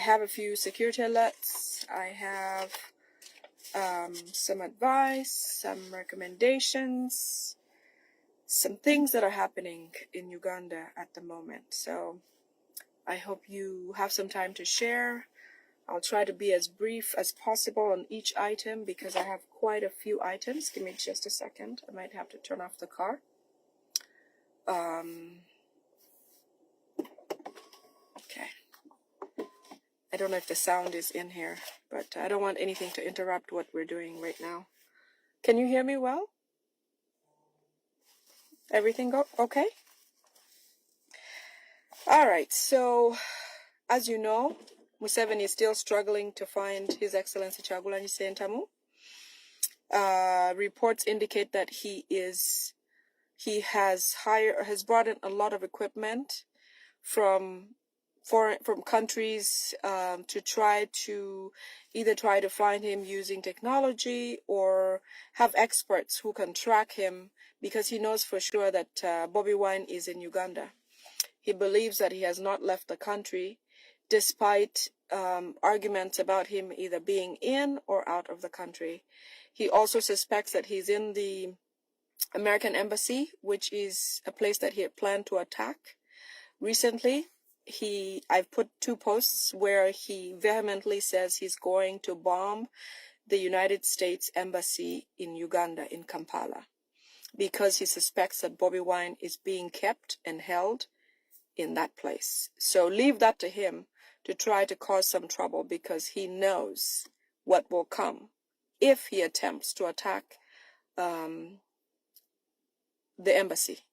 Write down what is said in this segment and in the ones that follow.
have a few security alerts. I have some advice, some recommendations, some things that are happening in Uganda at the moment. So I hope you have some time to share. I'll try to be as brief as possible on each item because I have quite a few items. Give me just a second. I might have to turn off the car. Okay. I don't know if the sound is in here, but I don't want anything to interrupt what we're doing right now. Can you hear me well? Everything go okay? All right. So, as you know, Museveni is still struggling to find His Excellency Kyagulanyi Ssentamu. Reports indicate that he has brought in a lot of equipment from countries to try to find him using technology or have experts who can track him, because he knows for sure that Bobi Wine is in Uganda. He believes that he has not left the country, despite arguments about him either being in or out of the country. He also suspects that he's in the American embassy, which is a place that he had planned to attack. Recently, I've put 2 posts where he vehemently says he's going to bomb the United States embassy in Uganda, in Kampala, because he suspects that Bobi Wine is being kept and held in that place. So leave that to him to try to cause some trouble, because he knows what will come if he attempts to attack the embassy.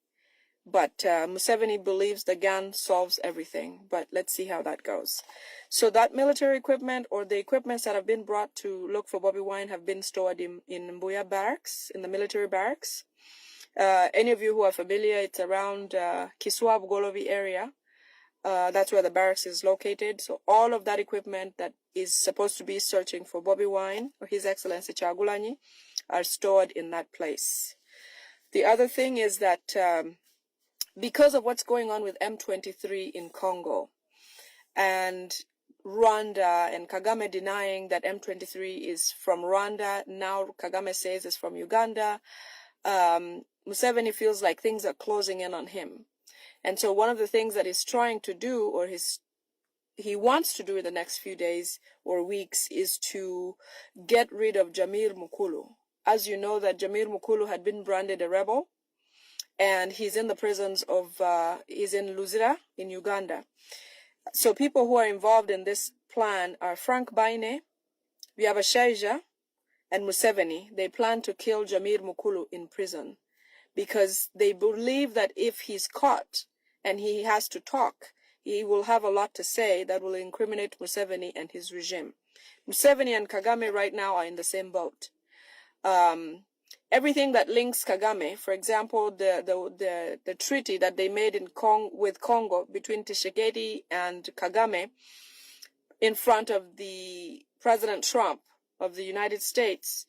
But Museveni believes the gun solves everything. But let's see how that goes. So that military equipment, or the equipments that have been brought to look for Bobi Wine, have been stored in Mbuya barracks, in the military barracks. Any of you who are familiar, it's around Kiswa Bugolobi area. That's where the barracks is located. So all of that equipment that is supposed to be searching for Bobi Wine or His Excellency Kyagulanyi are stored in that place. The other thing is that because of what's going on with M23 in Congo and Rwanda, and Kagame denying that M23 is from Rwanda, now Kagame says it's from Uganda, Museveni feels like things are closing in on him. And so one of the things that he's trying to do, or he wants to do in the next few days or weeks, is to get rid of Jamil Mukulu. As you know, that Jamil Mukulu had been branded a rebel, and he's in the prisons he's in Luzira in Uganda. So people who are involved in this plan are Frank Baine, Byabashaija, and Museveni. They plan to kill Jamil Mukulu in prison, because they believe that if he's caught and he has to talk, he will have a lot to say that will incriminate Museveni and his regime. Museveni and Kagame right now are in the same boat. Everything that links Kagame, for example, the treaty that they made with Congo between Tshisekedi and Kagame in front of the President Trump of the United States,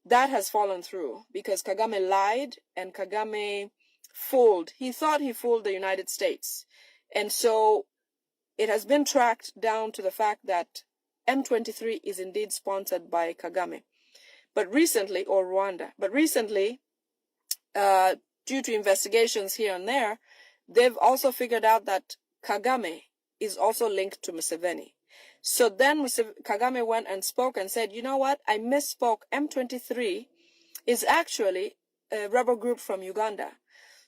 that has fallen through because Kagame lied and Kagame fooled. He thought he fooled the United States. And so it has been tracked down to the fact that M23 is indeed sponsored by Kagame. But recently, or Rwanda, due to investigations here and there, they've also figured out that Kagame is also linked to Museveni. So then Kagame went and spoke and said, you know what, I misspoke. M23 is actually a rebel group from Uganda.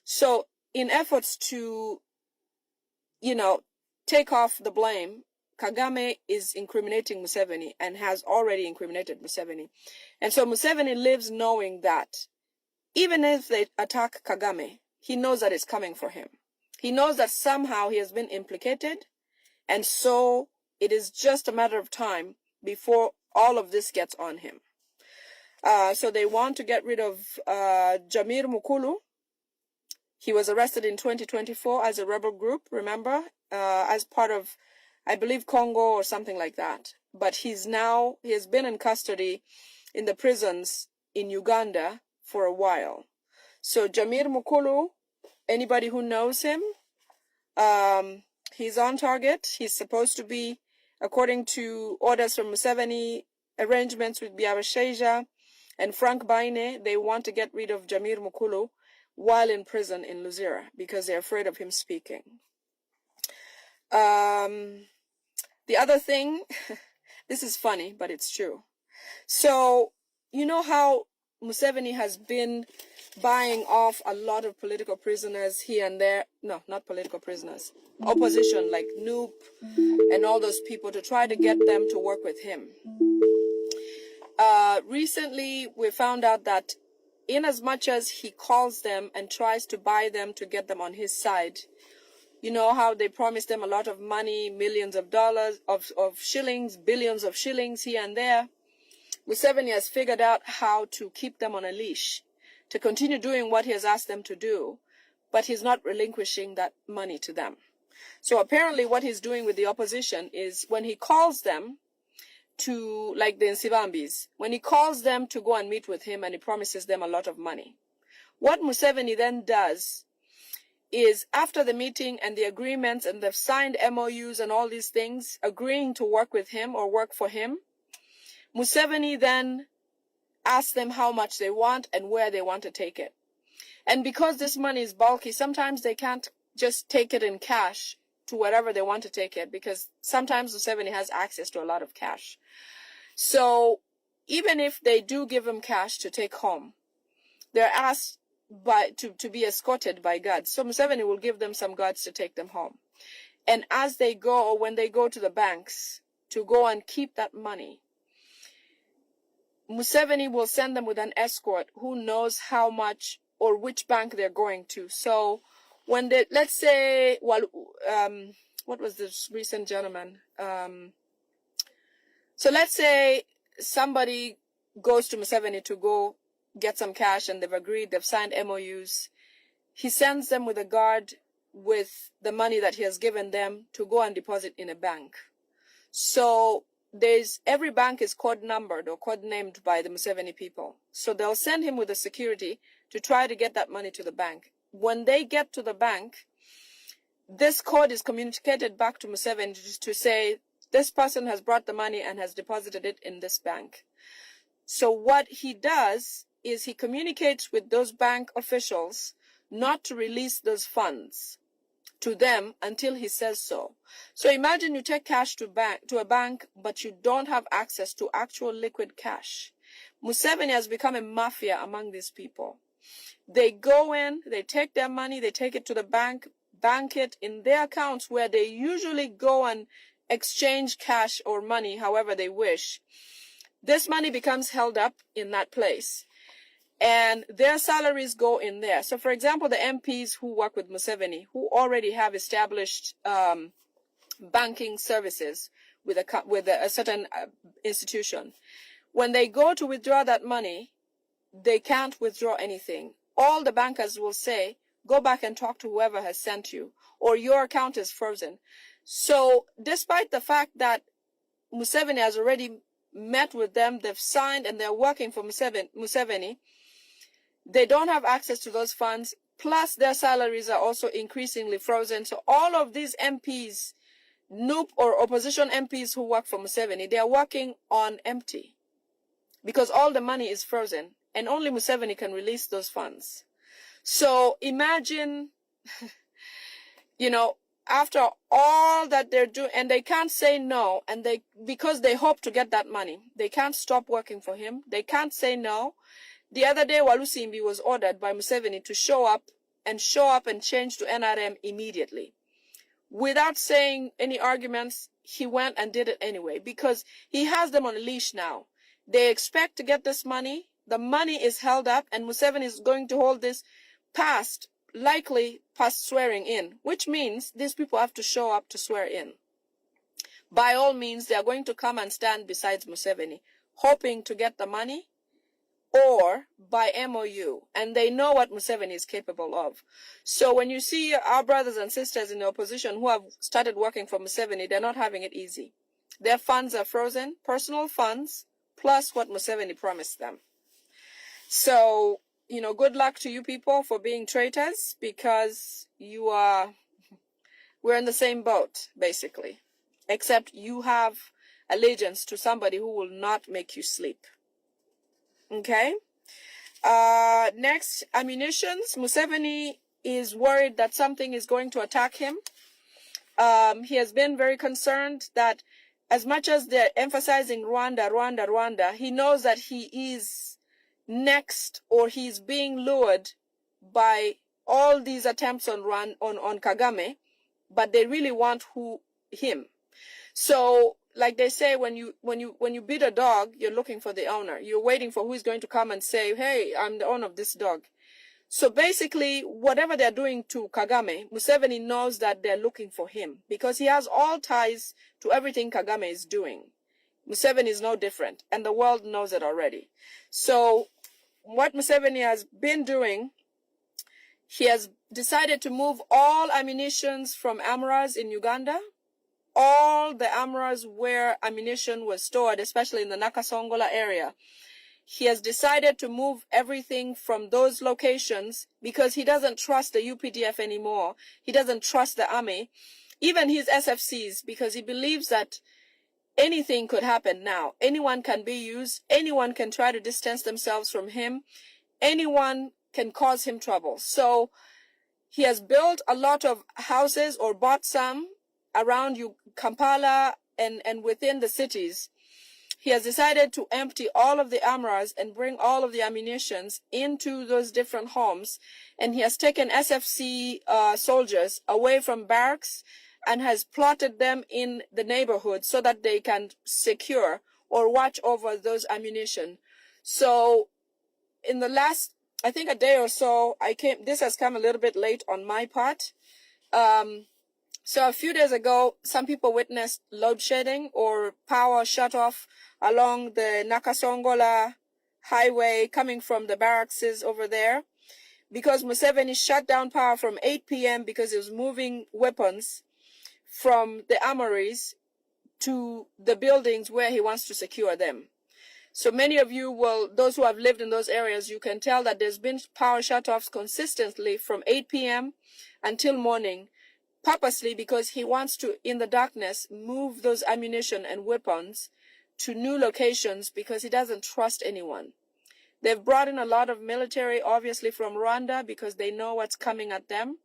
So in efforts to, take off the blame, Kagame is incriminating Museveni and has already incriminated Museveni. And so Museveni lives knowing that even if they attack Kagame, he knows that it's coming for him. He knows that somehow he has been implicated, and so it is just a matter of time before all of this gets on him. So they want to get rid of Jamil Mukulu. He was arrested in 2024 as a rebel group, remember, as part of, I believe, Congo or something like that. But he has been in custody in the prisons in Uganda for a while. So Jamil Mukulu, anybody who knows him, he's on target. He's supposed to be according to orders from Museveni, arrangements with Biabashaija and Frank Baine, they want to get rid of Jamir Mukulu while in prison in Luzira because they're afraid of him speaking. The other thing, this is funny, but it's true. So, you know how Museveni has been buying off a lot of political prisoners here and there? No, not political prisoners. Opposition like Noop and all those people to try to get them to work with him. Recently, we found out that in as much as he calls them and tries to buy them to get them on his side, you know how they promised them a lot of money, millions of dollars, of shillings, billions of shillings here and there. Museveni has figured out how to keep them on a leash, to continue doing what he has asked them to do, but he's not relinquishing that money to them. So apparently what he's doing with the opposition is when he calls them to, like the Nsibambis, when he calls them to go and meet with him and he promises them a lot of money, what Museveni then does is after the meeting and the agreements and they've signed MOUs and all these things, agreeing to work with him or work for him, Museveni then asks them how much they want and where they want to take it. And because this money is bulky, sometimes they can't just take it in cash to wherever they want to take it because sometimes Museveni has access to a lot of cash. So even if they do give him cash to take home, they're asked to be escorted by guards. So Museveni will give them some guards to take them home. And as they go, or when they go to the banks to go and keep that money, Museveni will send them with an escort who knows how much or which bank they're going to. So when they, let's say, well, what was this recent gentleman? So let's say somebody goes to Museveni to go get some cash and they've agreed, they've signed MOUs. He sends them with a guard with the money that he has given them to go and deposit in a bank. So every bank is code numbered or code named by the Museveni people. So they'll send him with the security to try to get that money to the bank. When they get to the bank, this code is communicated back to Museveni to say, this person has brought the money and has deposited it in this bank. So what he does is he communicates with those bank officials not to release those funds to them until he says so. So imagine you take cash to a bank, but you don't have access to actual liquid cash. Museveni has become a mafia among these people. They go in, they take their money, they take it to the bank, bank it in their accounts where they usually go and exchange cash or money however they wish. This money becomes held up in that place. And their salaries go in there. So, for example, the MPs who work with Museveni, who already have established banking services with a certain institution, when they go to withdraw that money, they can't withdraw anything. All the bankers will say, go back and talk to whoever has sent you, or your account is frozen. So, despite the fact that Museveni has already met with them, they've signed, and they're working for Museveni, they don't have access to those funds, plus their salaries are also increasingly frozen. So all of these MPs, Noop or opposition MPs who work for Museveni, they are working on empty because all the money is frozen and only Museveni can release those funds. So imagine, after all that they're doing, and they can't say no, and because they hope to get that money, they can't stop working for him. They can't say no. The other day, Walusimbi was ordered by Museveni to show up and change to NRM immediately. Without saying any arguments, he went and did it anyway because he has them on a leash now. They expect to get this money. The money is held up, and Museveni is going to hold this likely past swearing in, which means these people have to show up to swear in. By all means, they are going to come and stand beside Museveni, hoping to get the money, or by MOU, and they know what Museveni is capable of. So when you see our brothers and sisters in the opposition who have started working for Museveni, they're not having it easy. Their funds are frozen, personal funds, plus what Museveni promised them. So, good luck to you people for being traitors, because we're in the same boat, basically. except you have allegiance to somebody who will not make you sleep. Okay? Next, ammunitions. Museveni is worried that something is going to attack him. He has been very concerned that as much as they're emphasizing Rwanda, Rwanda, Rwanda, he knows that he is next, or he's being lured by all these attempts on Kagame, but they really want him. So, like they say, when you beat a dog, you're looking for the owner. You're waiting for who is going to come and say, "Hey, I'm the owner of this dog." So basically, whatever they're doing to Kagame, Museveni knows that they're looking for him because he has all ties to everything Kagame is doing. Museveni is no different, and the world knows it already. So what Museveni has been doing, he has decided to move all ammunitions from Amras in Uganda, all the Amras where ammunition was stored, especially in the Nakasongola area. He has decided to move everything from those locations because he doesn't trust the UPDF anymore. He doesn't trust the army, even his SFCs, because he believes that anything could happen now. Anyone can be used. Anyone can try to distance themselves from him. Anyone can cause him trouble. So he has built a lot of houses, or bought some, around Kampala and within the cities. He has decided to empty all of the Amras and bring all of the ammunitions into those different homes. And he has taken SFC soldiers away from barracks and has plotted them in the neighborhood so that they can secure or watch over those ammunition. So in the last, I think, a day or so, this has come a little bit late on my part. So a few days ago, some people witnessed load shedding or power shut off along the Nakasongola highway coming from the barracks over there, because Museveni shut down power from 8 p.m. because he was moving weapons from the armories to the buildings where he wants to secure them. So many of you those who have lived in those areas, you can tell that there's been power shutoffs consistently from 8 p.m. until morning, purposely because he wants to, in the darkness, move those ammunition and weapons to new locations because he doesn't trust anyone. They've brought in a lot of military, obviously, from Rwanda because they know what's coming at them.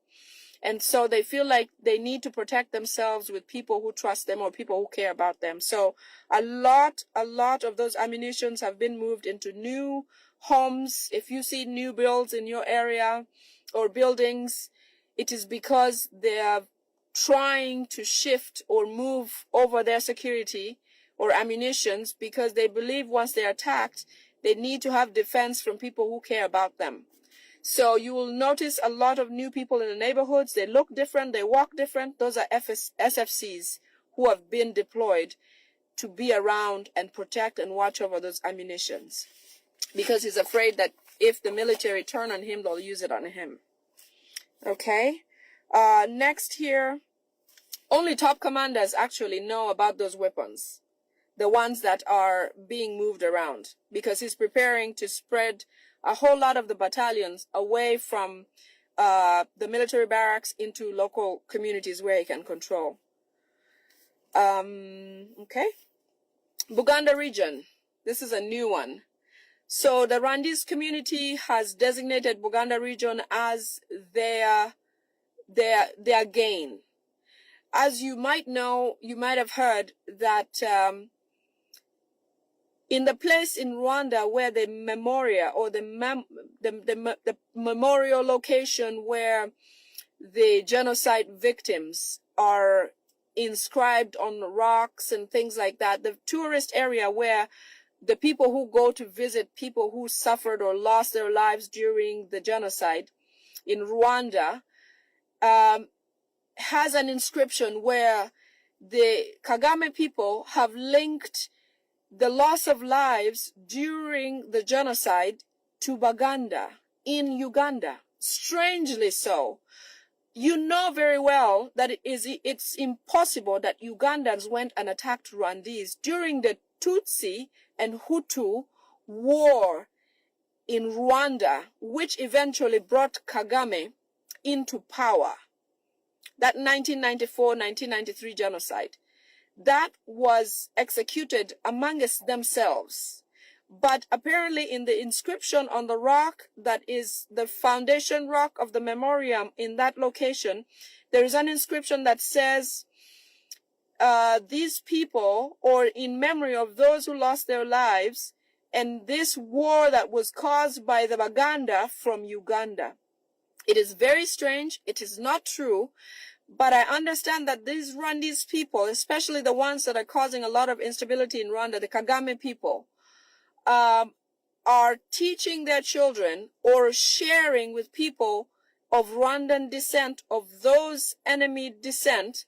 And so they feel like they need to protect themselves with people who trust them or people who care about them. So a lot of those ammunitions have been moved into new homes. If you see new builds in your area or buildings, it is because they are trying to shift or move over their security or ammunitions because they believe once they're attacked, they need to have defense from people who care about them. So you will notice a lot of new people in the neighborhoods. They look different. They walk different. Those are SFCs who have been deployed to be around and protect and watch over those ammunitions because he's afraid that if the military turn on him, they'll use it on him. Okay. Next here, only top commanders actually know about those weapons, the ones that are being moved around, because he's preparing to spread a whole lot of the battalions away from the military barracks into local communities where he can control. Okay. Buganda region. This is a new one. So the Rwandese community has designated Buganda region as their gain. As you might know, you might have heard that in the place in Rwanda where the memorial or the memorial location where the genocide victims are inscribed on rocks and things like that, the tourist area where the people who go to visit people who suffered or lost their lives during the genocide in Rwanda, has an inscription where the Kagame people have linked the loss of lives during the genocide to Baganda in Uganda. Strangely so. You know very well that it's impossible that Ugandans went and attacked Rwandese during the Tutsi and Hutu war in Rwanda, which eventually brought Kagame into power. That 1994-1993 genocide. that was executed amongst themselves. But apparently in the inscription on the rock that is the foundation rock of the memoriam in that location, there is an inscription that says, these people, or in memory of those who lost their lives, and this war that was caused by the Baganda from Uganda. It is very strange. It is not true. But I understand that these Rwandese people, especially the ones that are causing a lot of instability in Rwanda, the Kagame people, are teaching their children or sharing with people of Rwandan descent, of those enemy descent,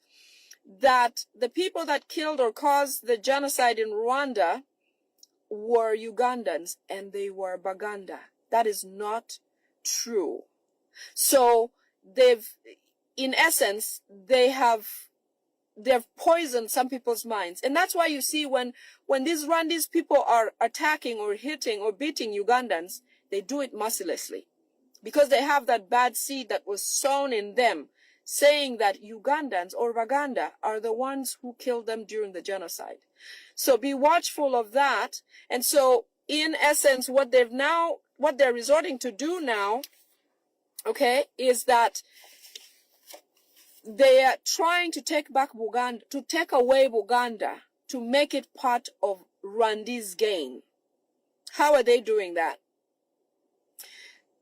that the people that killed or caused the genocide in Rwanda were Ugandans and they were Baganda. That is not true. So in essence, they've poisoned some people's minds. And that's why you see when these Rwandese people are attacking or hitting or beating Ugandans, they do it mercilessly. Because they have that bad seed that was sown in them, saying that Ugandans or Baganda are the ones who killed them during the genocide. So be watchful of that. And so in essence, what they're resorting to do now, okay, is that they are trying to take back Buganda, to take away Buganda, to make it part of Rwandese gain. How are they doing that?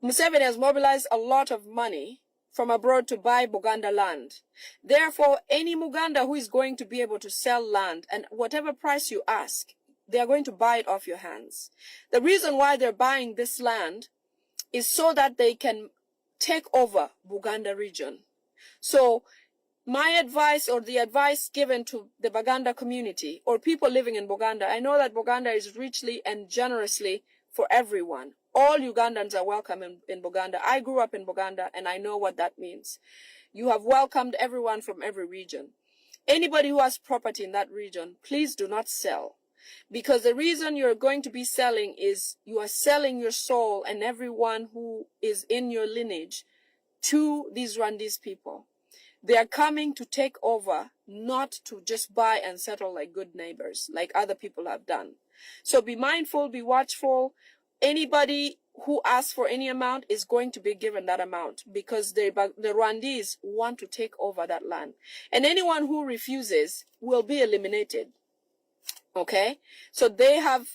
Museveni has mobilized a lot of money from abroad to buy Buganda land. Therefore, any Muganda who is going to be able to sell land, and whatever price you ask, they are going to buy it off your hands. The reason why they're buying this land is so that they can take over Buganda region. So my advice, or the advice given to the Baganda community or people living in Buganda, I know that Buganda is richly and generously for everyone. All Ugandans are welcome in Buganda. I grew up in Buganda and I know what that means. You have welcomed everyone from every region. Anybody who has property in that region, please do not sell. Because the reason you're going to be selling is you are selling your soul and everyone who is in your lineage to these Rwandese people. They are coming to take over, not to just buy and settle like good neighbors, like other people have done. So be mindful, be watchful. Anybody who asks for any amount is going to be given that amount because the Rwandese want to take over that land. And anyone who refuses will be eliminated. Okay? So they have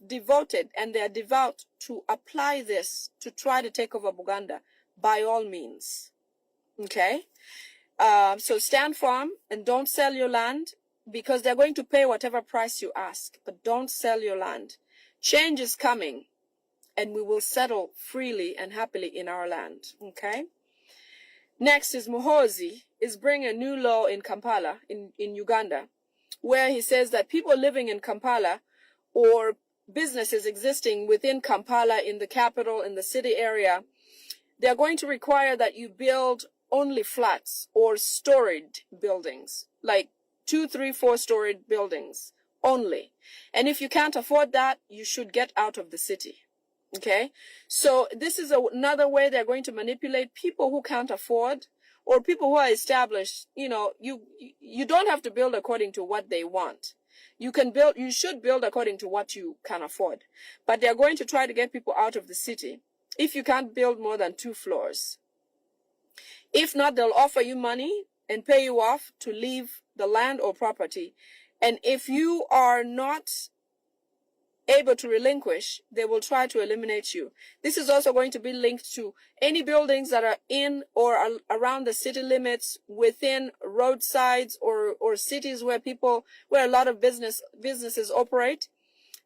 devoted and they are devout to apply this to try to take over Buganda by all means. Okay? So stand firm and don't sell your land because they're going to pay whatever price you ask, but don't sell your land. Change is coming and we will settle freely and happily in our land. Okay? Next is Muhoozi is bringing a new law in Kampala, in Uganda, where he says that people living in Kampala or businesses existing within Kampala, in the capital, in the city area, they're going to require that you build only flats or storied buildings, like 2, 3, 4-storied buildings only. And if you can't afford that, you should get out of the city. Okay? So this is another way they're going to manipulate people who can't afford, or people who are established. You know, you don't have to build according to what they want. You should build according to what you can afford. But they're going to try to get people out of the city if you can't build more than 2 floors. If not, they'll offer you money and pay you off to leave the land or property. And if you are not able to relinquish, they will try to eliminate you. This is also going to be linked to any buildings that are in or around the city limits, within roadsides or cities where a lot of businesses operate.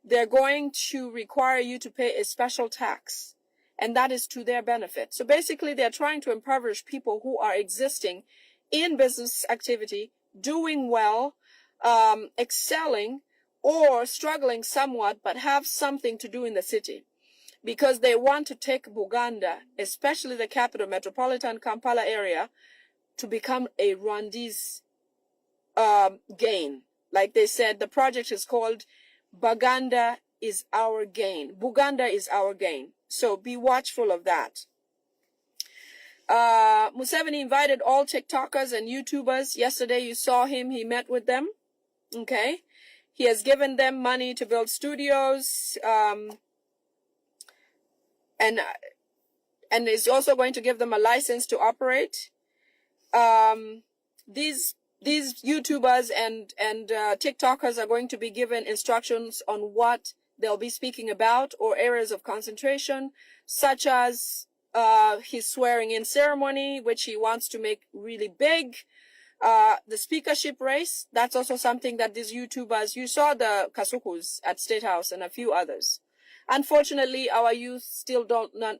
They're going to require you to pay a special tax. And that is to their benefit. So basically, they're trying to impoverish people who are existing in business activity, doing well, excelling, or struggling somewhat, but have something to do in the city. Because they want to take Buganda, especially the capital, metropolitan Kampala area, to become a Rwandese gain. Like they said, the project is called Buganda is our gain. Buganda is our gain. So be watchful of that. Museveni invited all TikTokers and YouTubers. Yesterday you saw him. He met with them. Okay. He has given them money to build studios. And is also going to give them a license to operate. These YouTubers and TikTokers are going to be given instructions on what they'll be speaking about or areas of concentration, such as his swearing-in ceremony, which he wants to make really big. The speakership race, that's also something that these YouTubers, you saw the Kasukus at State House and a few others. Unfortunately, our youth still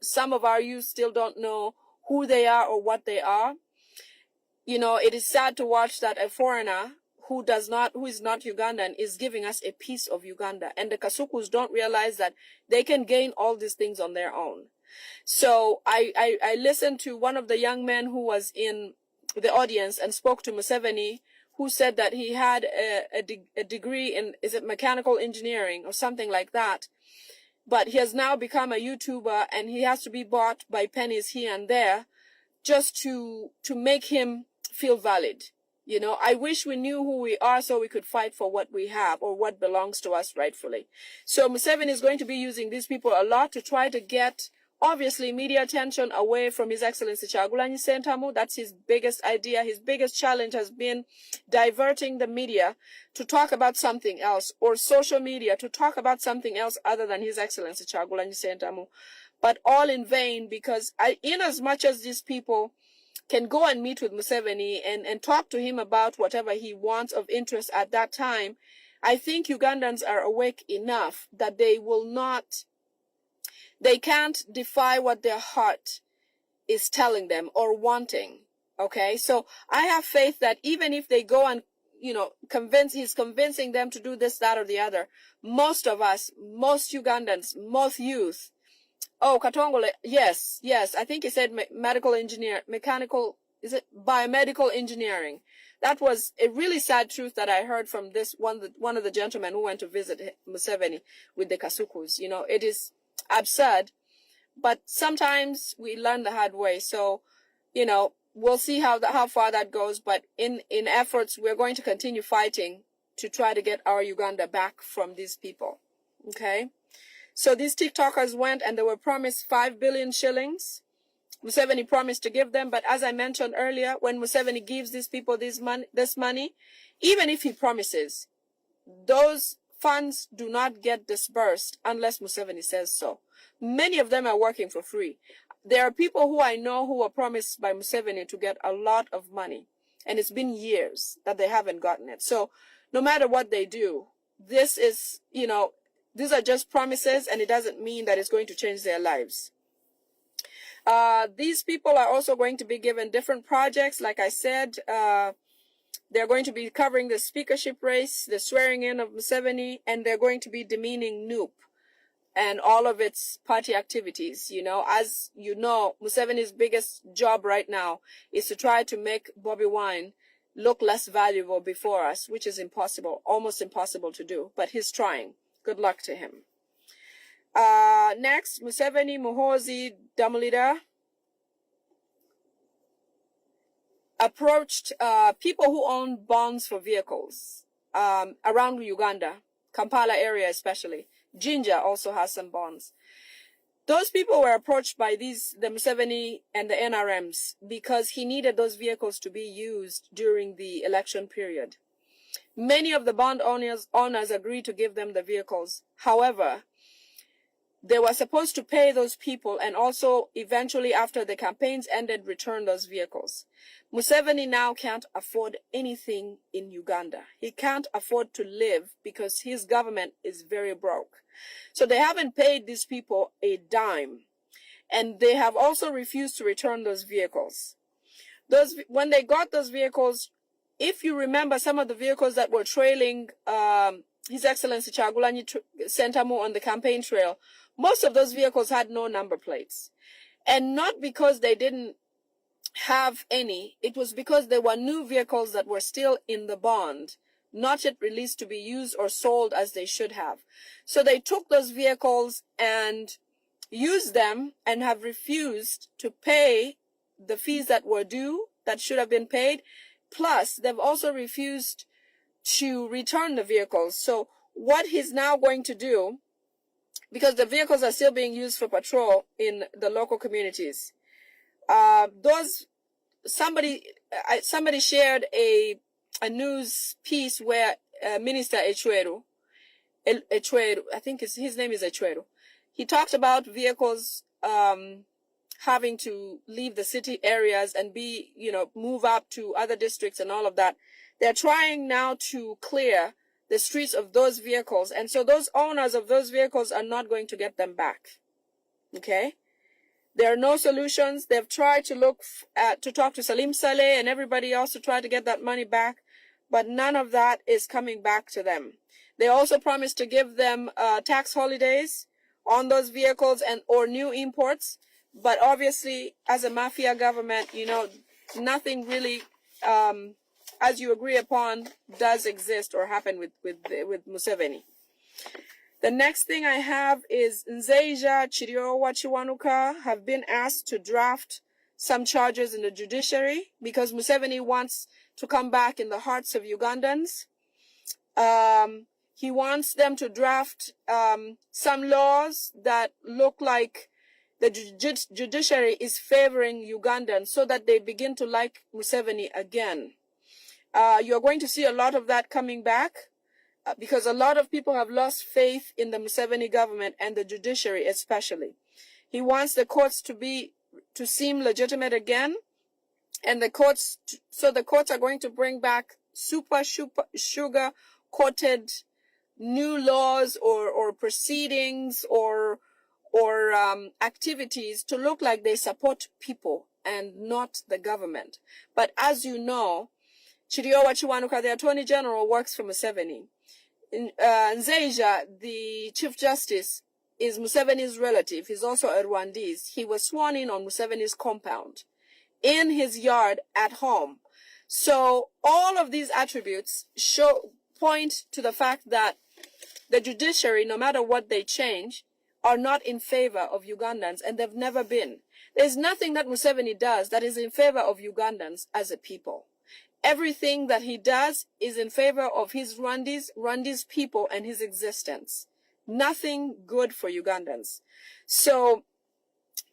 some of our youth still don't know who they are or what they are. You know, it is sad to watch that a foreigner who is not Ugandan is giving us a piece of Uganda. And the Kasukus don't realize that they can gain all these things on their own. So I listened to one of the young men who was in the audience and spoke to Museveni, who said that he had a degree in, is it mechanical engineering or something like that? But he has now become a YouTuber and he has to be bought by pennies here and there just to make him feel valid. You know, I wish we knew who we are so we could fight for what we have or what belongs to us rightfully. So Museveni is going to be using these people a lot to try to get, obviously, media attention away from His Excellency Kyagulanyi Ssentamu. That's his biggest idea. His biggest challenge has been diverting the media to talk about something else, or social media to talk about something else other than His Excellency Kyagulanyi Ssentamu. But all in vain, because in as much as these people can go and meet with Museveni and talk to him about whatever he wants of interest at that time, I think Ugandans are awake enough that they can't defy what their heart is telling them or wanting. Okay, so I have faith that even if they go and, you know, he's convincing them to do this, that, or the other, most of us, most Ugandans, most youth, oh, Katongole, yes, I think he said biomedical engineering. That was a really sad truth that I heard from this one of the gentlemen who went to visit Museveni with the Kasukus. You know, it is absurd, but sometimes we learn the hard way. So, you know, we'll see how far that goes. But in efforts, we're going to continue fighting to try to get our Uganda back from these people. Okay. So these TikTokers went and they were promised 5 billion shillings. Museveni promised to give them. But as I mentioned earlier, when Museveni gives these people this money, even if he promises, those funds do not get disbursed unless Museveni says so. Many of them are working for free. There are people who I know who were promised by Museveni to get a lot of money, and it's been years that they haven't gotten it. So no matter what they do, this is, you know, these are just promises, and it doesn't mean that it's going to change their lives. These people are also going to be given different projects. Like I said, they're going to be covering the speakership race, the swearing in of Museveni, and they're going to be demeaning NUP and all of its party activities. You know, as you know, Museveni's biggest job right now is to try to make Bobi Wine look less valuable before us, which is impossible, almost impossible to do, but he's trying. Good luck to him. Next, Museveni, Muhoozi, Damulida approached people who own bonds for vehicles around Uganda, Kampala area especially. Jinja also has some bonds. Those people were approached by the Museveni and the NRMs because he needed those vehicles to be used during the election period. Many of the bond owners agreed to give them the vehicles. However, they were supposed to pay those people and also eventually, after the campaigns ended, return those vehicles. Museveni now can't afford anything in Uganda. He can't afford to live because his government is very broke. So they haven't paid these people a dime. And they have also refused to return those vehicles. When they got those vehicles, if you remember some of the vehicles that were trailing His Excellency Kyagulanyi Ssentamu on the campaign trail, most of those vehicles had no number plates. And not because they didn't have any, it was because there were new vehicles that were still in the bond, not yet released to be used or sold as they should have. So they took those vehicles and used them and have refused to pay the fees that were due, that should have been paid. Plus, they've also refused to return the vehicles. So what he's now going to do, because the vehicles are still being used for patrol in the local communities, somebody shared a news piece where Minister Echweru, I think his name is Echweru, he talked about vehicles having to leave the city areas and move up to other districts and all of that. They're trying now to clear the streets of those vehicles. And so those owners of those vehicles are not going to get them back. Okay? There are no solutions. They've tried to talk to Salim Saleh and everybody else to try to get that money back, but none of that is coming back to them. They also promised to give them tax holidays on those vehicles or new imports. But obviously, as a mafia government, nothing really, as you agree upon, does exist or happen with Museveni. The next thing I have is Nzeija Chiriowa Chiwanuka have been asked to draft some charges in the judiciary because Museveni wants to come back in the hearts of Ugandans. He wants them to draft some laws that look like the judiciary is favoring Ugandans so that they begin to like Museveni again. You're going to see a lot of that coming back because a lot of people have lost faith in the Museveni government and the judiciary especially. He wants the courts to seem legitimate again, and the courts are going to bring back super sugar coated new laws or proceedings or activities to look like they support people and not the government. But as you know, Chiriowa Chiwanuka, the Attorney General, works for Museveni. Nzeija, the Chief Justice, is Museveni's relative. He's also a Rwandese. He was sworn in on Museveni's compound, in his yard at home. So all of these attributes point to the fact that the judiciary, no matter what they change, are not in favor of Ugandans, and they've never been. There's nothing that Museveni does that is in favor of Ugandans as a people. Everything that he does is in favor of his Rwandese people and his existence. Nothing good for Ugandans. So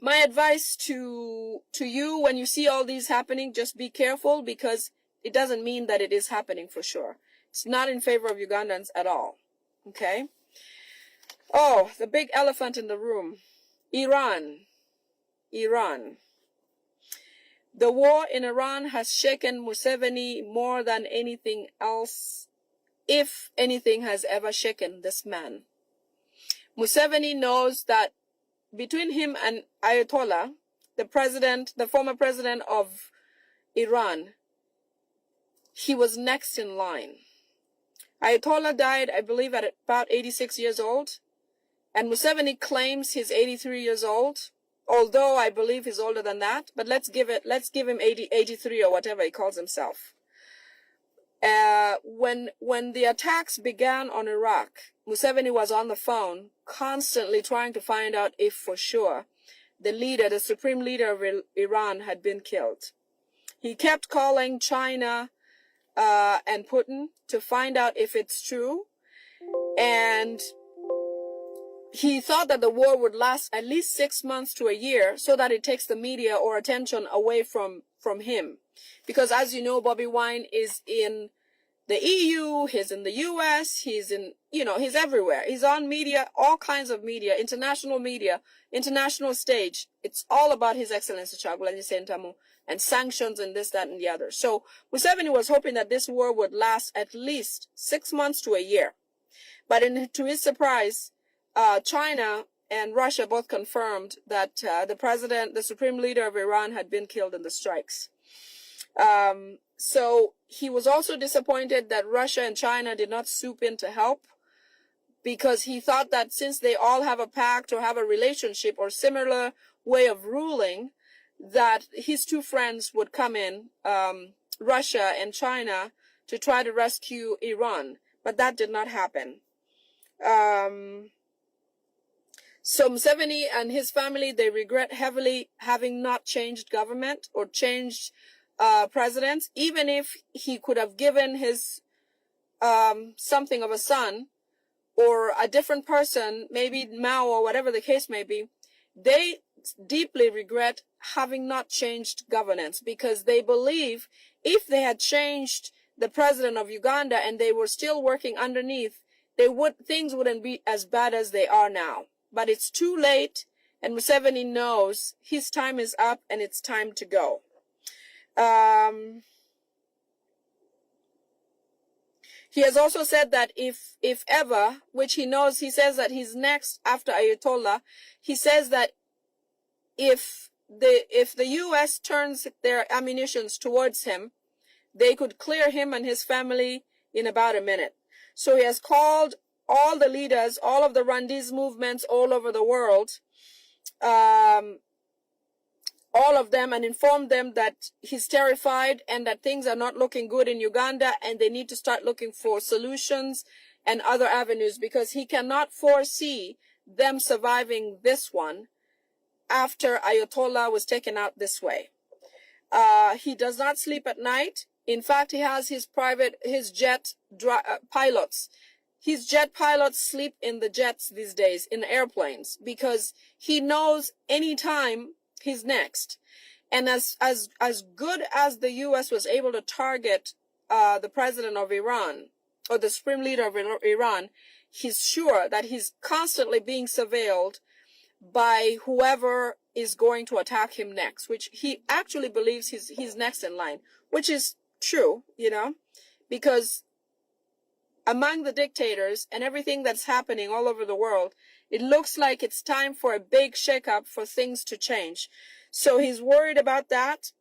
my advice to you, when you see all these happening, just be careful, because it doesn't mean that it is happening for sure. It's not in favor of Ugandans at all. Okay? Oh, the big elephant in the room. Iran. The war in Iran has shaken Museveni more than anything else, if anything has ever shaken this man. Museveni knows that between him and Ayatollah, the former president of Iran, he was next in line. Ayatollah died, I believe, at about 86 years old. And Museveni claims he's 83 years old, although I believe he's older than that. But let's give him 83 or whatever he calls himself. When the attacks began on Iraq, Museveni was on the phone constantly trying to find out if for sure the supreme leader of Iran had been killed. He kept calling China and Putin to find out if it's true. And he thought that the war would last at least 6 months to a year so that it takes the media or attention away from him. Because as you know, Bobi Wine is in the EU, he's in the US, he's everywhere. He's on media, all kinds of media, international stage. It's all about His Excellency Kyagulanyi Ssentamu and sanctions and this, that, and the other. So Museveni was hoping that this war would last at least 6 months to a year. But to his surprise, China and Russia both confirmed that the supreme leader of Iran, had been killed in the strikes. So he was also disappointed that Russia and China did not swoop in to help, because he thought that since they all have a pact or have a relationship or similar way of ruling, that his two friends would come in, Russia and China, to try to rescue Iran. But that did not happen. So Museveni and his family, they regret heavily having not changed government or changed presidents, even if he could have given his something of a son or a different person, maybe Mao or whatever the case may be. They deeply regret having not changed governance, because they believe if they had changed the president of Uganda and they were still working underneath, things wouldn't be as bad as they are now. But it's too late, and Museveni knows his time is up and it's time to go. He has also said that if ever, which he knows, he says that he's next after Ayatollah. He says that if the U.S. turns their ammunitions towards him, they could clear him and his family in about a minute. So he has called all the leaders, all of the Rwandese movements all over the world, all of them, and informed them that he's terrified and that things are not looking good in Uganda, and they need to start looking for solutions and other avenues, because he cannot foresee them surviving this one after Ayatollah was taken out this way. He does not sleep at night. In fact, he has his jet pilots. His jet pilots sleep in the jets these days, in the airplanes, because he knows anytime he's next. And as good as the U.S. was able to target the president of Iran, or the supreme leader of Iran, he's sure that he's constantly being surveilled by whoever is going to attack him next, which he actually believes he's next in line, which is true, because among the dictators and everything that's happening all over the world, it looks like it's time for a big shakeup, for things to change. So he's worried about that.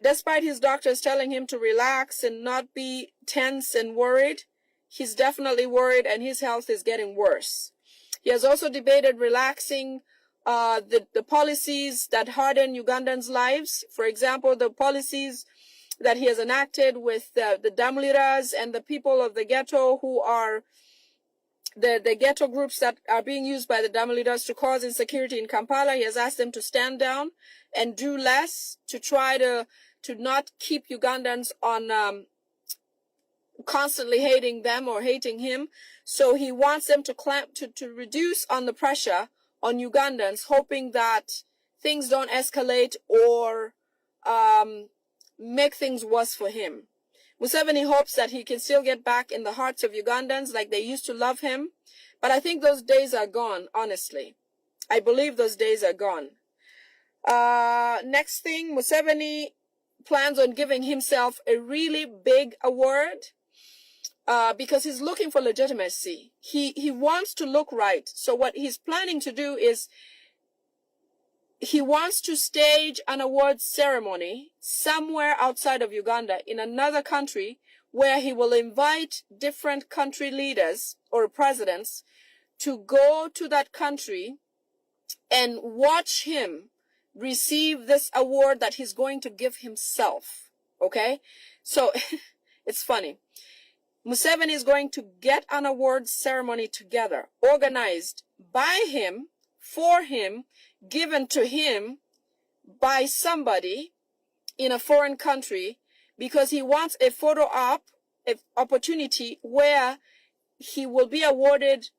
Despite his doctors telling him to relax and not be tense and worried, he's definitely worried, and his health is getting worse. He has also debated relaxing the policies that harden Ugandans' lives. For example, the policies that he has enacted with the Damliras and the people of the ghetto, who are the ghetto groups that are being used by the Damliras to cause insecurity in Kampala. He has asked them to stand down and do less, to try to not keep Ugandans on constantly hating them or hating him. So he wants them to reduce on the pressure on Ugandans, hoping that things don't escalate or make things worse for him. Museveni hopes that he can still get back in the hearts of Ugandans like they used to love him. But I think those days are gone, honestly. I believe those days are gone. Next thing, Museveni plans on giving himself a really big award because he's looking for legitimacy. He wants to look right. So what he's planning to do is he wants to stage an awards ceremony somewhere outside of Uganda, in another country, where he will invite different country leaders or presidents to go to that country and watch him receive this award that he's going to give himself. Okay? So it's funny. Museveni is going to get an awards ceremony together, organized by him, for him, given to him by somebody in a foreign country, because he wants a photo op, an opportunity where he will be awarded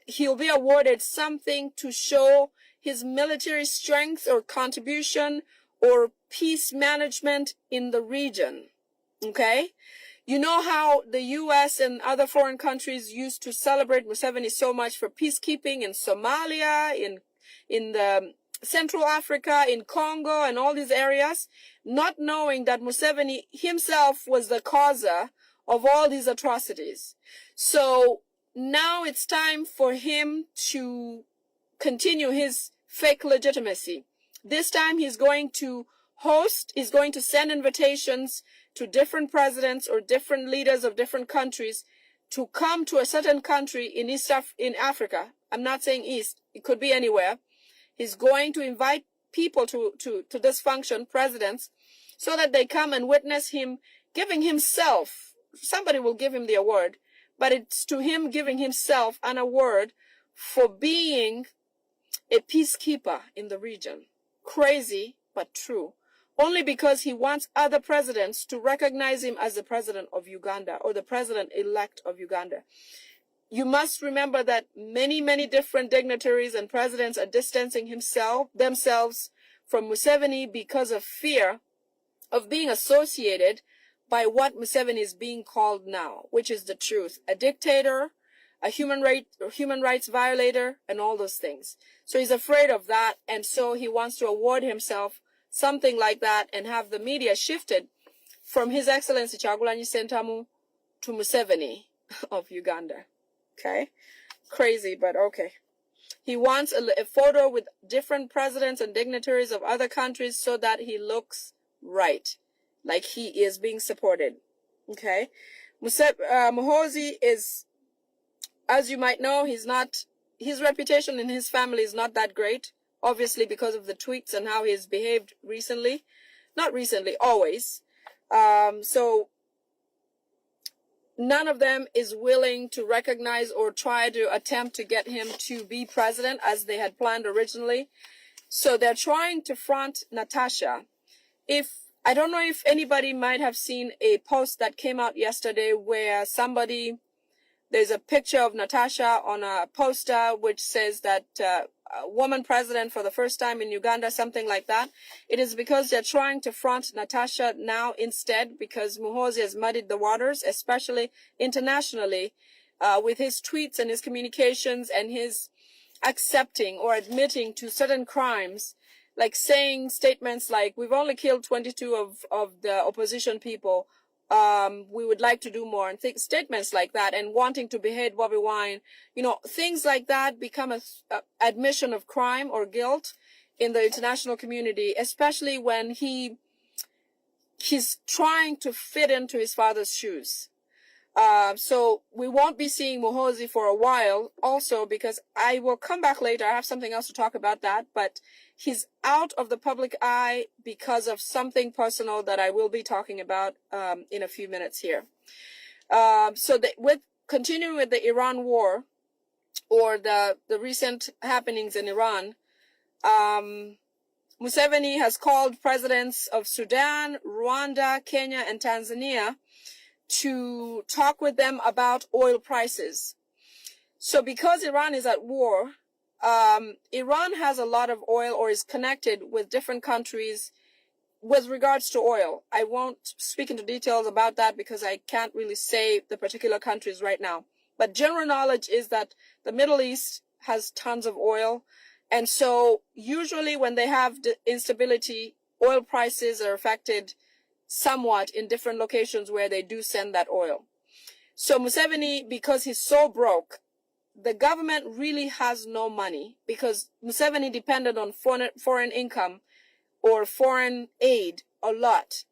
he'll be awarded something to show his military strength or contribution or peace management in the region. Okay? You know how the U.S. and other foreign countries used to celebrate Museveni so much for peacekeeping in Somalia, in the Central Africa, in Congo, and all these areas, not knowing that Museveni himself was the causer of all these atrocities. So now it's time for him to continue his fake legitimacy. This time he's going to send invitations to different presidents or different leaders of different countries to come to a certain country in Africa. I'm not saying East. It could be anywhere. He's going to invite people to this function, presidents, so that they come and witness him giving himself. Somebody will give him the award, but it's to him giving himself an award for being a peacekeeper in the region. Crazy, but true. Only because he wants other presidents to recognize him as the president of Uganda or the president-elect of Uganda. You must remember that many, many different dignitaries and presidents are distancing themselves from Museveni because of fear of being associated by what Museveni is being called now, which is the truth: a dictator, a human rights violator, and all those things. So he's afraid of that, and so he wants to award himself something like that and have the media shifted from His Excellency Kyagulanyi Ssentamu to Museveni of Uganda. Okay? Crazy, but okay. He wants a photo with different presidents and dignitaries of other countries so that he looks right, like he is being supported. Okay? Muhoozi is, as you might know, his reputation in his family is not that great, obviously because of the tweets and how he has behaved recently. Not recently, always. So none of them is willing to recognize or try to attempt to get him to be president as they had planned originally. So they're trying to front Natasha. I don't know if anybody might have seen a post that came out yesterday where there's a picture of Natasha on a poster which says that a woman president for the first time in Uganda, something like that. It is because they're trying to front Natasha now instead, because Muhoozi has muddied the waters, especially internationally, with his tweets and his communications and his accepting or admitting to certain crimes, like saying statements like, we've only killed 22 of the opposition people. We would like to do more, and statements like that, and wanting to behead Bobi Wine. Things like that become an admission of crime or guilt in the international community, especially when he's trying to fit into his father's shoes. So we won't be seeing Muhoozi for a while, also because I will come back later. I have something else to talk about that, but he's out of the public eye because of something personal that I will be talking about in a few minutes here. Continuing with the Iran war, or the recent happenings in Iran, Museveni has called presidents of Sudan, Rwanda, Kenya, and Tanzania to talk with them about oil prices. So because Iran is at war, Iran has a lot of oil, or is connected with different countries with regards to oil. I won't speak into details about that because I can't really say the particular countries right now. But general knowledge is that the Middle East has tons of oil. And so usually when they have instability, oil prices are affected somewhat in different locations where they do send that oil. So Museveni, because he's so broke, the government really has no money, because Museveni depended on foreign income or foreign aid a lot.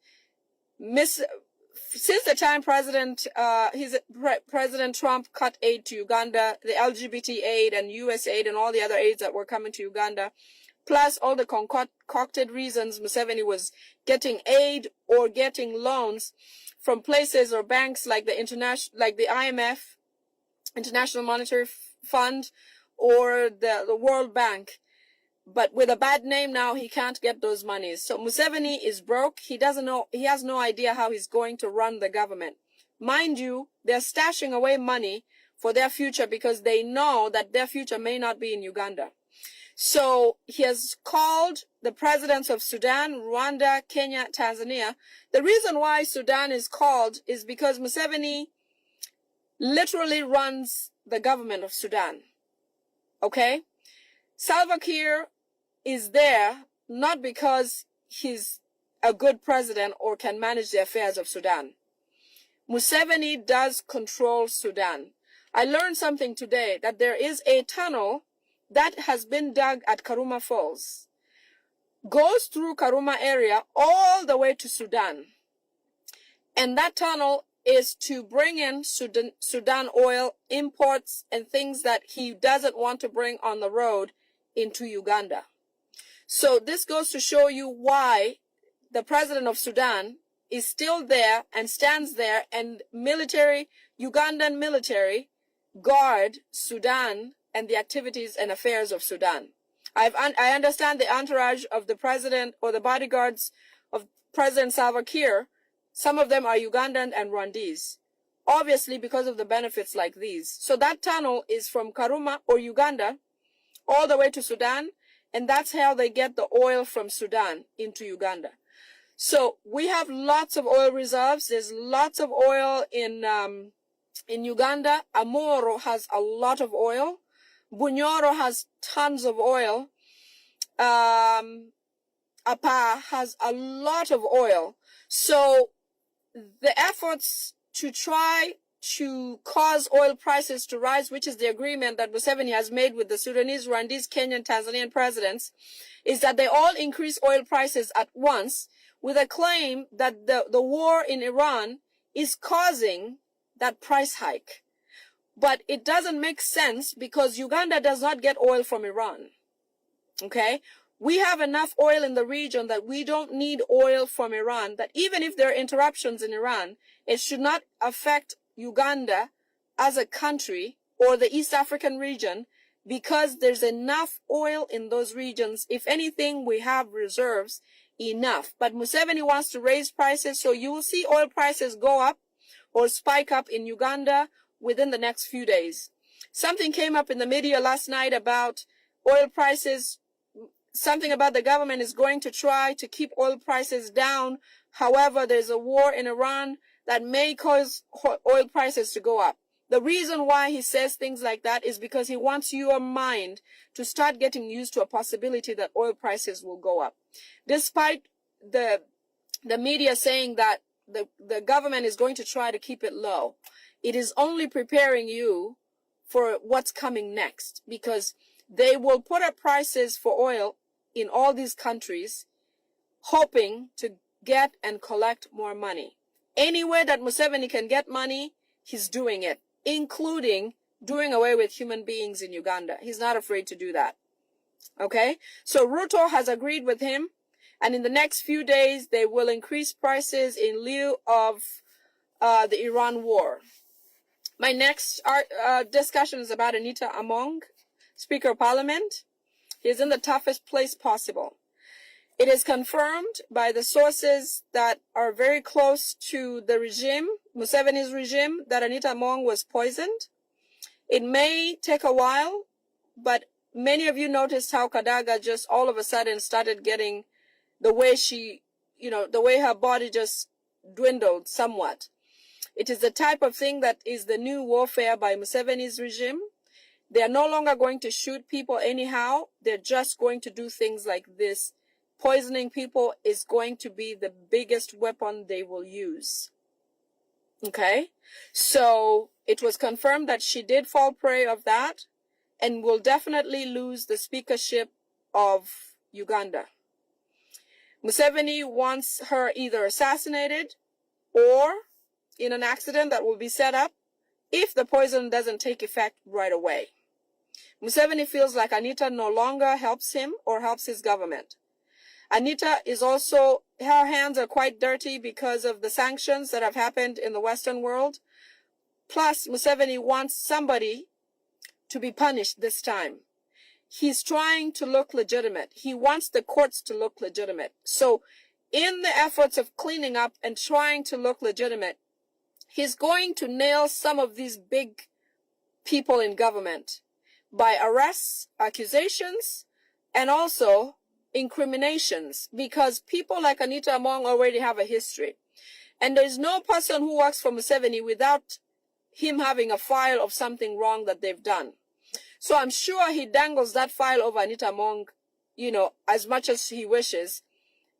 Since the time President Trump cut aid to Uganda, the LGBT aid and US aid and all the other aids that were coming to Uganda, plus all the concocted reasons Museveni was getting aid or getting loans from places or banks like the IMF, International Monetary Fund, or the World Bank. But with a bad name now, he can't get those monies. So Museveni is broke. He doesn't know, he has no idea how he's going to run the government. Mind you, they're stashing away money for their future because they know that their future may not be in Uganda. So he has called the presidents of Sudan, Rwanda, Kenya, Tanzania. The reason why Sudan is called is because Museveni literally runs the government of Sudan. Okay? Salva Kiir is there not because he's a good president or can manage the affairs of Sudan. Museveni does control Sudan. I learned something today, that there is a tunnel that has been dug at Karuma Falls, goes through Karuma area all the way to Sudan. And that tunnel is to bring in Sudan oil imports and things that he doesn't want to bring on the road into Uganda. So this goes to show you why the president of Sudan is still there and stands there, and Ugandan military guard Sudan and the activities and affairs of Sudan. I understand the entourage of the president or the bodyguards of President Salva Kiir. Some of them are Ugandan and Rwandese, obviously because of the benefits like these. So that tunnel is from Karuma or Uganda all the way to Sudan, and that's how they get the oil from Sudan into Uganda. So we have lots of oil reserves. There's lots of oil in Uganda. Amoro has a lot of oil. Bunyoro has tons of oil. Apa has a lot of oil. So the efforts to try to cause oil prices to rise, which is the agreement that Museveni has made with the Sudanese, Rwandese, Kenyan, Tanzanian presidents, is that they all increase oil prices at once with a claim that the war in Iran is causing that price hike. But it doesn't make sense because Uganda does not get oil from Iran. Okay? We have enough oil in the region that we don't need oil from Iran, that even if there are interruptions in Iran, it should not affect Uganda as a country or the East African region because there's enough oil in those regions. If anything, we have reserves enough. But Museveni wants to raise prices, so you will see oil prices go up or spike up in Uganda within the next few days. Something came up in the media last night about oil prices. Something about the government is going to try to keep oil prices down. However, there's a war in Iran that may cause oil prices to go up. The reason why he says things like that is because he wants your mind to start getting used to a possibility that oil prices will go up. Despite the media saying that the government is going to try to keep it low, it is only preparing you for what's coming next, because they will put up prices for oil in all these countries, hoping to get and collect more money. Any way that Museveni can get money, he's doing it, including doing away with human beings in Uganda. He's not afraid to do that. Okay? So Ruto has agreed with him, and in the next few days, they will increase prices in lieu of the Iran war. My next discussion is about Anita Among, Speaker of Parliament. He is in the toughest place possible. It is confirmed by the sources that are very close to the regime, Museveni's regime, that Anita Among was poisoned. It may take a while, but many of you noticed how Kadaga just all of a sudden started getting the way she, the way her body just dwindled somewhat. It is the type of thing that is the new warfare by Museveni's regime. They are no longer going to shoot people anyhow. They're just going to do things like this. Poisoning people is going to be the biggest weapon they will use. Okay? So it was confirmed that she did fall prey of that and will definitely lose the speakership of Uganda. Museveni wants her either assassinated or in an accident that will be set up if the poison doesn't take effect right away. Museveni feels like Anita no longer helps him or helps his government. Anita is also, her hands are quite dirty because of the sanctions that have happened in the Western world. Plus, Museveni wants somebody to be punished this time. He's trying to look legitimate. He wants the courts to look legitimate. So in the efforts of cleaning up and trying to look legitimate, he's going to nail some of these big people in government by arrests, accusations, and also incriminations, because people like Anita Among already have a history. And there's no person who works for Museveni without him having a file of something wrong that they've done. So I'm sure he dangles that file over Anita Among, as much as he wishes,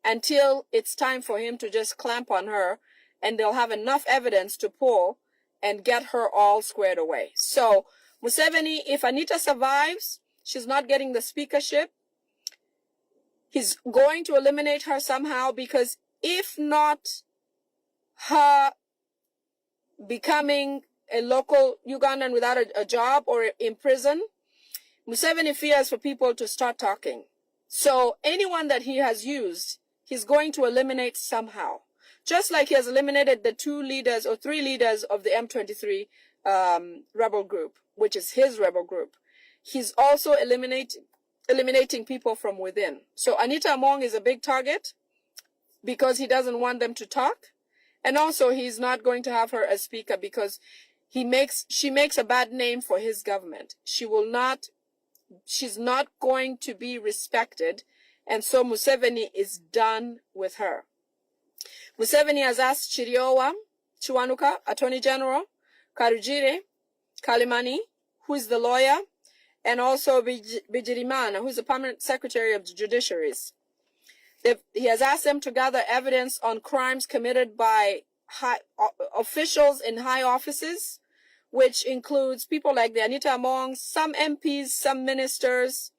until it's time for him to just clamp on her, and they'll have enough evidence to pull and get her all squared away. So Museveni, if Anita survives, she's not getting the speakership. He's going to eliminate her somehow, because if not her becoming a local Ugandan without a job or in prison, Museveni fears for people to start talking. So anyone that he has used, he's going to eliminate somehow. Just like he has eliminated the 2 leaders or 3 leaders of the M23 rebel group, which is his rebel group, he's also eliminating people from within. So Anita Among is a big target because he doesn't want them to talk. And also he's not going to have her as speaker because she makes a bad name for his government. She's not going to be respected. And so Museveni is done with her. Museveni has asked Chiriowa Chiwanuka, Attorney General, Karujire Kalimani, who is the lawyer, and also Bijirimana, who is the permanent secretary of the judiciaries. He has asked them to gather evidence on crimes committed by officials in high offices, which includes people like the Anita Among, some MPs, some ministers.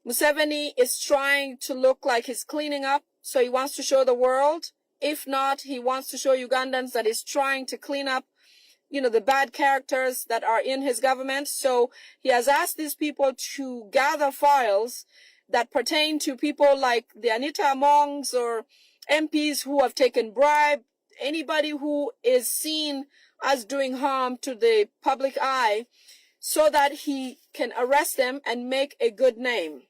Museveni is trying to look like he's cleaning up, so he wants to show the world. If not, he wants to show Ugandans that he's trying to clean up, the bad characters that are in his government. So he has asked these people to gather files that pertain to people like the Anita Amongs or MPs who have taken bribe, anybody who is seen as doing harm to the public eye, so that he can arrest them and make a good name.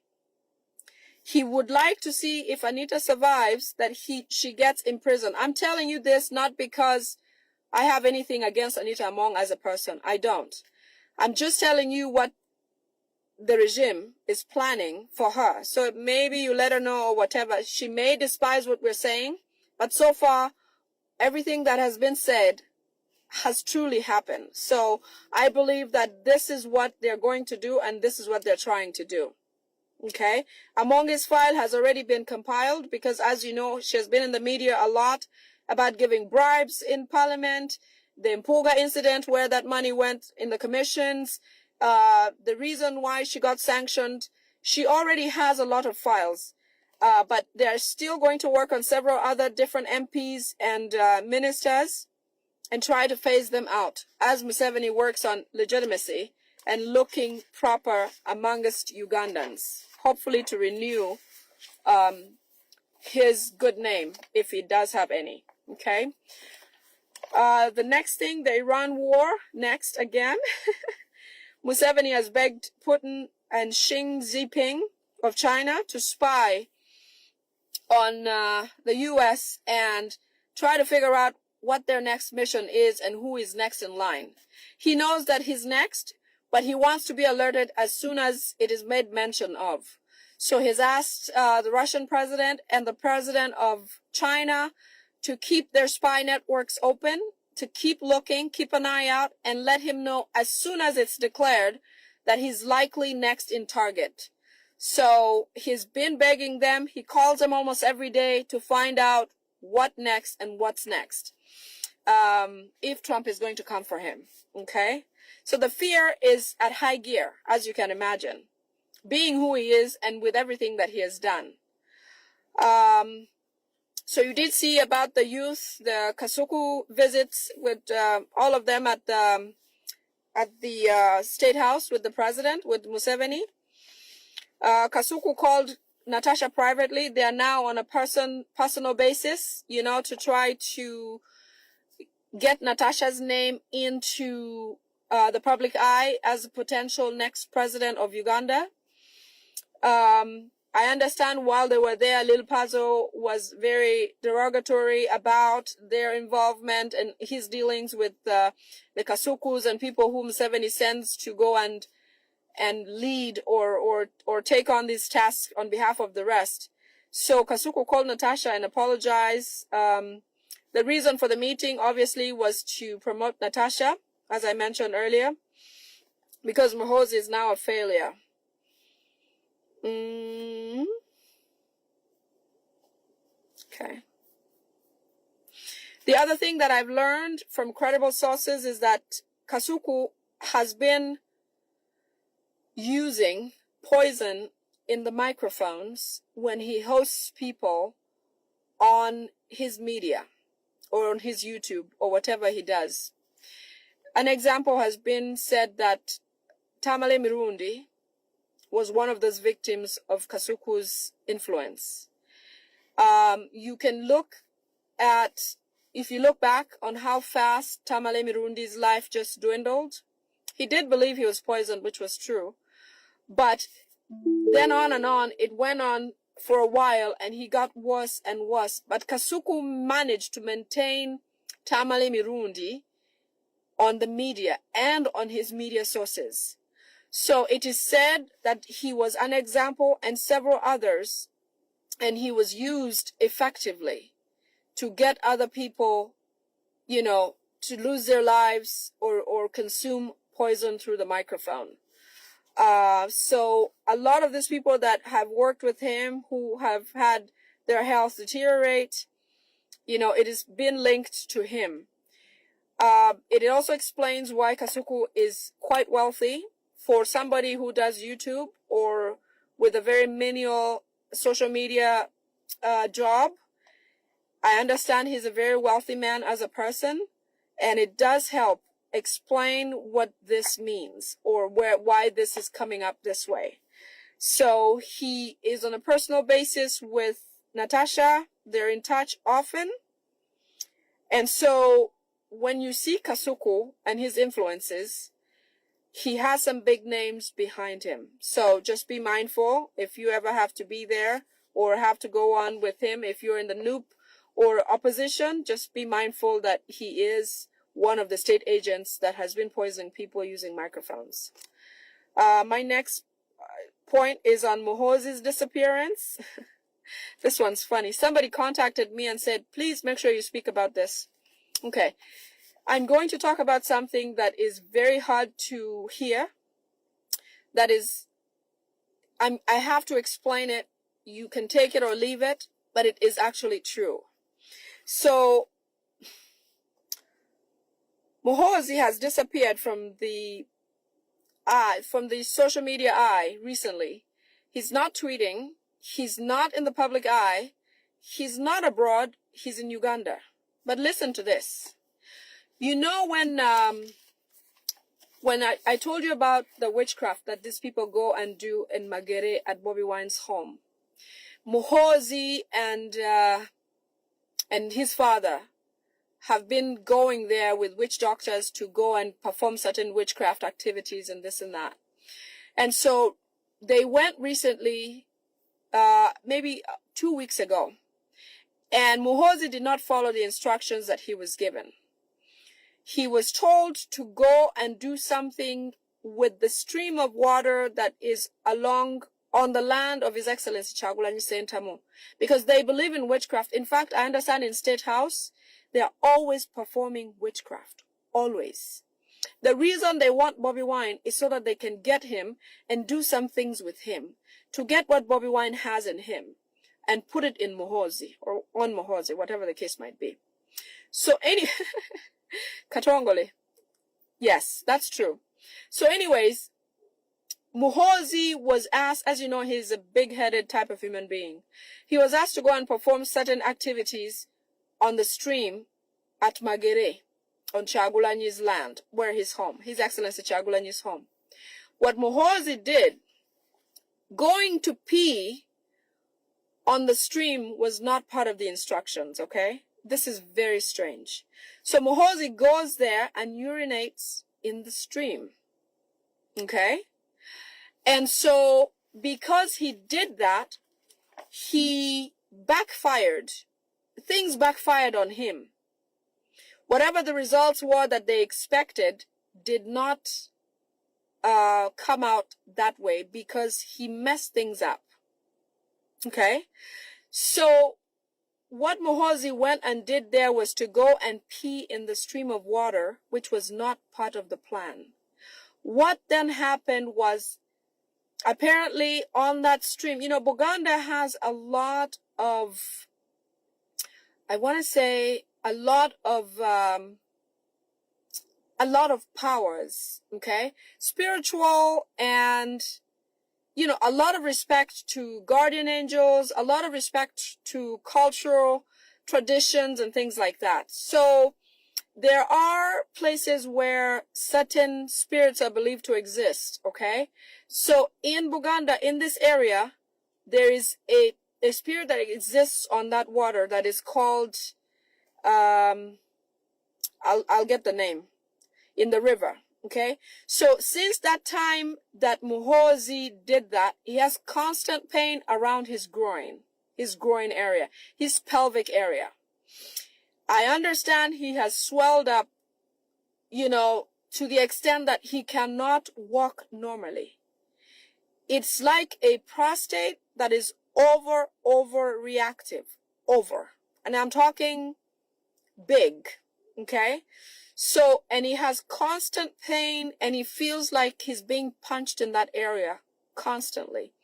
He would like to see if Anita survives, that she gets imprisoned. I'm telling you this not because I have anything against Anita Among as a person. I don't. I'm just telling you what the regime is planning for her. So maybe you let her know or whatever. She may despise what we're saying, but so far, everything that has been said has truly happened. So I believe that this is what they're going to do and this is what they're trying to do. Okay. Among's file has already been compiled because, as you know, she has been in the media a lot about giving bribes in parliament, the Mpuga incident where that money went in the commissions, the reason why she got sanctioned. She already has a lot of files, but they're still going to work on several other different MPs and ministers and try to phase them out as Museveni works on legitimacy and looking proper amongst Ugandans, hopefully to renew his good name, if he does have any. Okay. The next thing, the Iran war, next again. Museveni has begged Putin and Xi Jinping of China to spy on the U.S. and try to figure out what their next mission is and who is next in line. He knows that he's next, but he wants to be alerted as soon as it is made mention of. So he's asked the Russian president and the president of China to keep their spy networks open, to keep looking, keep an eye out, and let him know as soon as it's declared that he's likely next in target. So he's been begging them. He calls them almost every day to find out what next and what's next. If Trump is going to come for him. Okay? So the fear is at high gear, as you can imagine, being who he is and with everything that he has done. So you did see about the youth, the Kasuku visits with all of them at the State House with the president, with Museveni. Kasuku called Natasha privately. They are now on a personal basis, to try to get Natasha's name into the public eye as a potential next president of Uganda. I understand while they were there, Lil Pazo was very derogatory about their involvement and his dealings with the Kasukus and people whom Museveni sends to go and lead or take on these tasks on behalf of the rest. So Kasuku called Natasha and apologized. The reason for the meeting, obviously, was to promote Natasha, as I mentioned earlier, because Muhoozi is now a failure. Okay. The other thing that I've learned from credible sources is that Kasuku has been using poison in the microphones when he hosts people on his media or on his YouTube or whatever he does. An example has been said that Tamale Mirundi was one of those victims of Kasuku's influence. You can look at, if you look back on how fast Tamale Mirundi's life just dwindled, he did believe he was poisoned, which was true. But then on and on, it went on for a while, and he got worse and worse. But Kasuku managed to maintain Tamale Mirundi on the media and on his media sources. So it is said that he was an example and several others, and he was used effectively to get other people, you know, to lose their lives or consume poison through the microphone. So a lot of these people that have worked with him who have had their health deteriorate, you know, it has been linked to him. It also explains why Kasuku is quite wealthy for somebody who does YouTube or with a very menial social media job. I understand he's a very wealthy man as a person, and it does help explain what this means or why this is coming up this way. So he is on a personal basis with Natasha. They're in touch often. And so when you see Kasuku and his influences, he has some big names behind him. So just be mindful if you ever have to be there or have to go on with him. If you're in the Noop or opposition, just be mindful that he is one of the state agents that has been poisoning people using microphones. My next point is on Muhoozi's disappearance. This one's funny. Somebody contacted me and said, please make sure you speak about this. Okay. I'm going to talk about something that is very hard to hear. That is, I have to explain it. You can take it or leave it, but it is actually true. So, Muhoozi has disappeared from the social media eye recently. He's not tweeting. He's not in the public eye. He's not abroad. He's in Uganda. But listen to this. You know when I told you about the witchcraft that these people go and do in Magere at Bobi Wine's home, Muhoozi and his father have been going there with witch doctors to go and perform certain witchcraft activities and this and that. And so they went recently, maybe 2 weeks ago, and Muhoozi did not follow the instructions that he was given. He was told to go and do something with the stream of water that is along on the land of His Excellency Kyagulanyi Ssentamu, because they believe in witchcraft. In fact, I understand in State House, they are always performing witchcraft. Always. The reason they want Bobi Wine is so that they can get him and do some things with him, to get what Bobi Wine has in him and put it in Muhoozi or on Muhoozi, whatever the case might be. So Katongole. Yes, that's true. So anyways, Muhoozi was asked, as you know, he's a big-headed type of human being. He was asked to go and perform certain activities on the stream at Magere, on Kyagulanyi's land, where his home, His Excellency Kyagulanyi's home. What Muhoozi did, going to pee on the stream was not part of the instructions, okay? This is very strange. So Muhoozi goes there and urinates in the stream, okay? And so because he did that, he backfired. Things backfired on him. Whatever the results were that they expected did not come out that way because he messed things up. Okay? So what Muhoozi went and did there was to go and pee in the stream of water, which was not part of the plan. What then happened was, apparently on that stream, you know, Buganda has a lot of, I want to say, a lot of powers, okay? Spiritual and, you know, a lot of respect to guardian angels, a lot of respect to cultural traditions and things like that. So there are places where certain spirits are believed to exist, okay? So in Buganda, in this area, there is a spirit that exists on that water that is called I'll get the name, in the river. Okay, so since that time that Muhoozi did that, he has constant pain around his groin area, his pelvic area. I understand he has swelled up, to the extent that he cannot walk normally. It's like a prostate that is overreactive. And I'm talking big, okay? So, and he has constant pain, and he feels like he's being punched in that area constantly.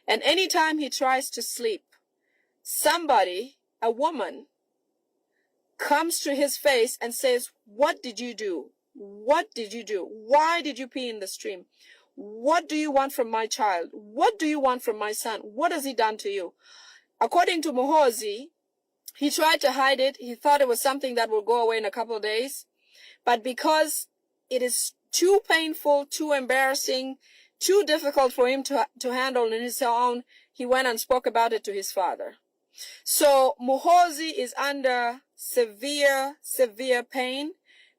And anytime he tries to sleep, somebody, a woman, comes to his face and says, "What did you do? What did you do? Why did you pee in the stream? What do you want from my child? What do you want from my son? What has he done to you?" According to Muhoozi, he tried to hide it. He thought it was something that will go away in a couple of days. But because it is too painful, too embarrassing, too difficult for him to handle on his own, he went and spoke about it to his father. So Muhoozi is under severe pain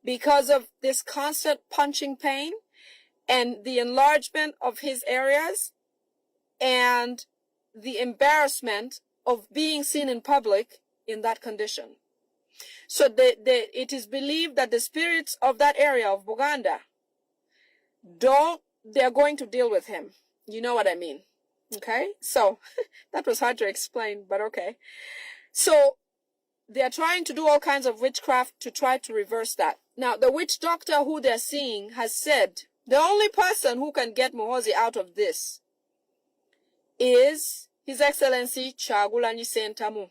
because of this constant punching pain and the enlargement of his areas and the embarrassment of being seen in public in that condition. So it is believed that the spirits of that area of Buganda they're going to deal with him. You know what I mean? Okay? So that was hard to explain, but okay. So they are trying to do all kinds of witchcraft to try to reverse that. Now, the witch doctor who they're seeing has said the only person who can get Muhoozi out of this is His Excellency Kyagulanyi Ssentamu.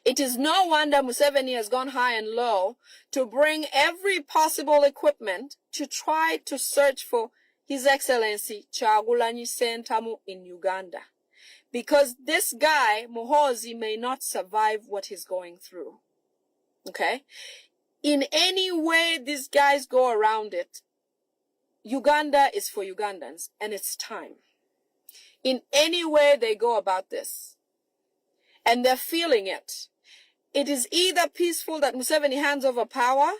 It is no wonder Museveni has gone high and low to bring every possible equipment to try to search for His Excellency Kyagulanyi Ssentamu in Uganda. Because this guy, Muhoozi, may not survive what he's going through. Okay? In any way these guys go around it, Uganda is for Ugandans, and it's time. In any way they go about this, and they're feeling it. It is either peaceful that Museveni hands over power,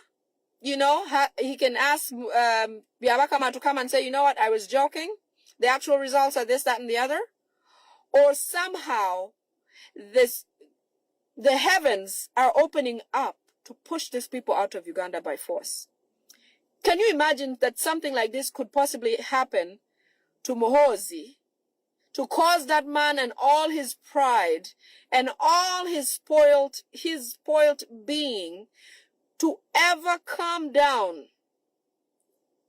he can ask Byabakama to come and say, you know what, I was joking. The actual results are this, that, and the other. Or somehow the heavens are opening up to push these people out of Uganda by force. Can you imagine that something like this could possibly happen to Muhoozi, to cause that man and all his pride and all his spoiled being to ever calm down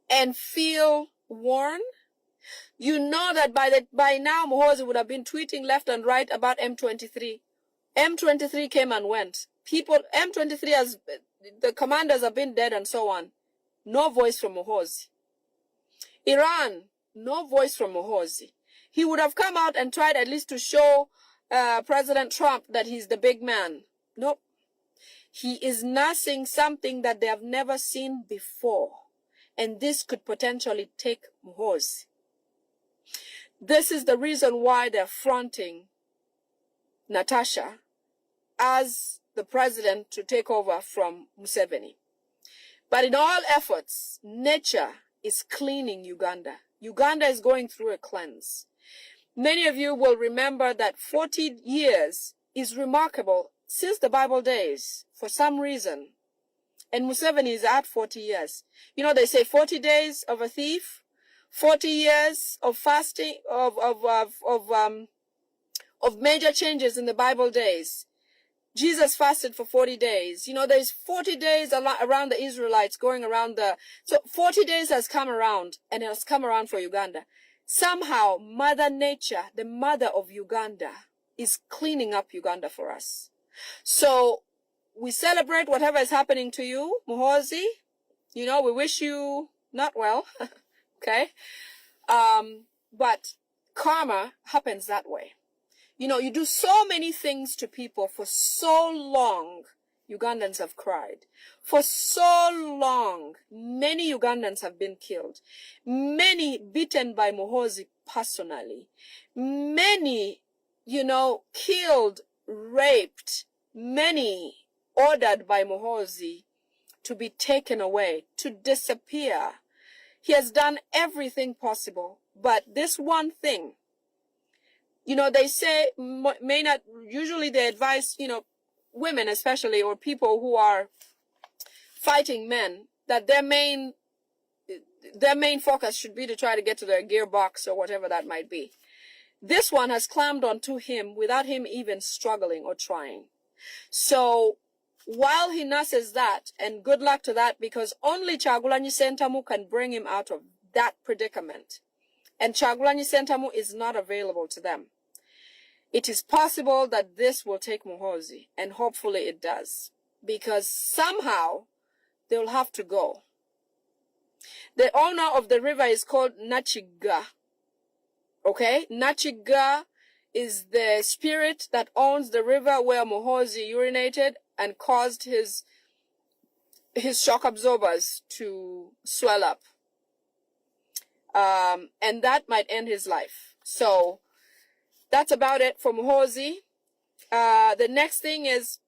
and feel worn? You know that by now Muhoozi would have been tweeting left and right about M23. M23 came and went. M23 the commanders have been dead and so on. No voice from Muhoozi. Iran, no voice from Muhoozi. He would have come out and tried at least to show President Trump that he's the big man. Nope. He is nursing something that they have never seen before. And this could potentially take Muhoozi. This is the reason why they're fronting Natasha as the president to take over from Museveni. But in all efforts, nature is cleaning Uganda. Uganda is going through a cleanse. Many of you will remember that 40 years is remarkable since the Bible days for some reason. And Museveni is at 40 years. They say 40 days of a thief, 40 years of fasting, of major changes in the Bible days. Jesus fasted for 40 days. There's 40 days around the Israelites going around so 40 days has come around, and it has come around for Uganda. Somehow, Mother Nature, the mother of Uganda, is cleaning up Uganda for us. So, we celebrate whatever is happening to you, Muhoozi. We wish you not well, okay? But karma happens that way. You do so many things to people for so long. Ugandans have cried. For so long, many Ugandans have been killed. Many beaten by Muhoozi personally. Many, killed, raped. Many ordered by Muhoozi to be taken away, to disappear. He has done everything possible. But this one thing, they say may not, usually they advise, women especially, or people who are fighting men, that their main focus should be to try to get to their gearbox or whatever that might be. This one has climbed onto him without him even struggling or trying. So while he nurses that, and good luck to that, because only Kyagulanyi Ssentamu can bring him out of that predicament. And Kyagulanyi Ssentamu is not available to them. It is possible that this will take Muhoozi, and hopefully it does, because somehow they will have to go. The owner of the river is called Nachiga. Okay? Nachiga is the spirit that owns the river where Muhoozi urinated and caused his shock absorbers to swell up. And that might end his life. So that's about it for Muhoozi. The next thing is,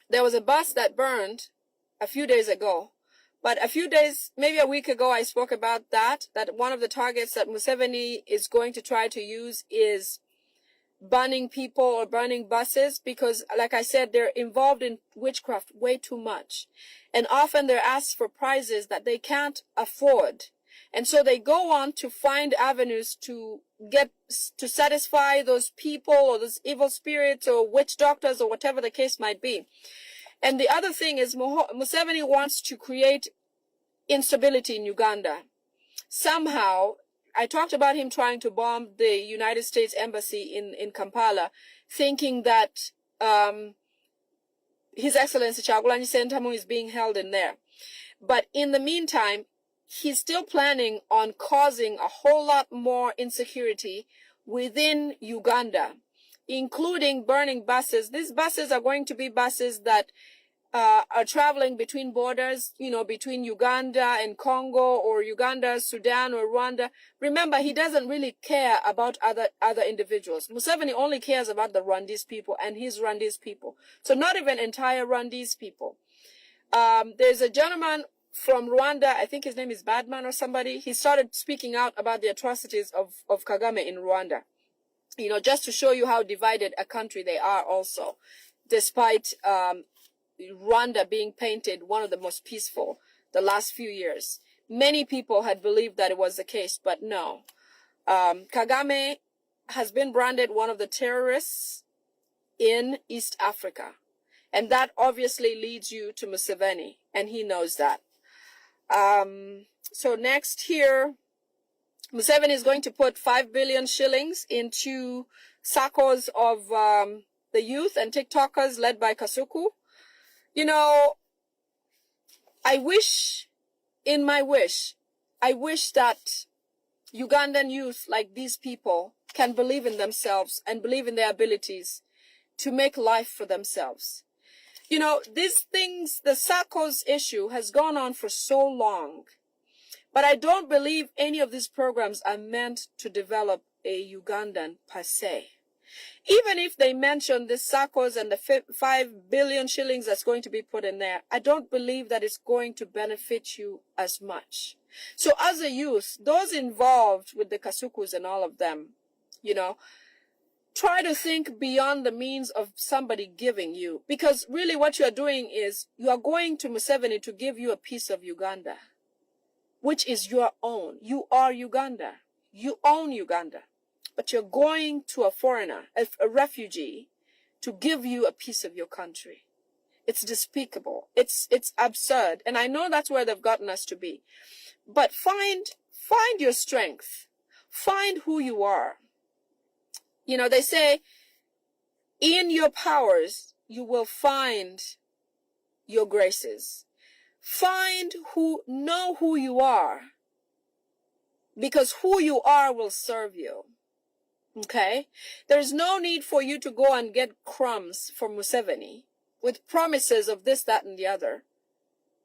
there was a bus that burned a few days ago. But a few days, maybe a week ago, I spoke about that one of the targets that Museveni is going to try to use is burning people or burning buses, because, like I said, they're involved in witchcraft way too much. And often they're asked for prizes that they can't afford. And so they go on to find avenues to satisfy those people or those evil spirits or witch doctors or whatever the case might be. And the other thing is Museveni wants to create instability in Uganda. Somehow, I talked about him trying to bomb the United States Embassy in Kampala, thinking that His Excellency Kyagulanyi Ssentamu is being held in there. But in the meantime, he's still planning on causing a whole lot more insecurity within Uganda, including burning buses. These buses are going to be buses that are traveling between borders, between Uganda and Congo, or Uganda, Sudan, or Rwanda. Remember, he doesn't really care about other individuals. Museveni only cares about the Rwandese people and his Rwandese people. So not even entire Rwandese people. There's a gentleman from Rwanda, I think his name is Badman or somebody. He started speaking out about the atrocities of Kagame in Rwanda. Just to show you how divided a country they are also, despite Rwanda being painted one of the most peaceful the last few years. Many people had believed that it was the case, but no. Kagame has been branded one of the terrorists in East Africa. And that obviously leads you to Museveni, and he knows that. So next here, Museveni is going to put 5 billion shillings into circles of the youth and TikTokers led by Kasuku. I wish that Ugandan youth like these people can believe in themselves and believe in their abilities to make life for themselves. These things, the SACCOs issue has gone on for so long, but I don't believe any of these programs are meant to develop a Ugandan per se. Even if they mention the SACCOs and the 5 billion shillings that's going to be put in there, I don't believe that it's going to benefit you as much. So as a youth, those involved with the Kasukus and all of them, try to think beyond the means of somebody giving you. Because really what you are doing is you are going to Museveni to give you a piece of Uganda, which is your own. You are Uganda. You own Uganda. But you're going to a foreigner, a refugee, to give you a piece of your country. It's despicable. It's absurd. And I know that's where they've gotten us to be. But find your strength. Find who you are. They say, in your powers, you will find your graces. Know who you are. Because who you are will serve you. Okay? There's no need for you to go and get crumbs from Museveni with promises of this, that, and the other,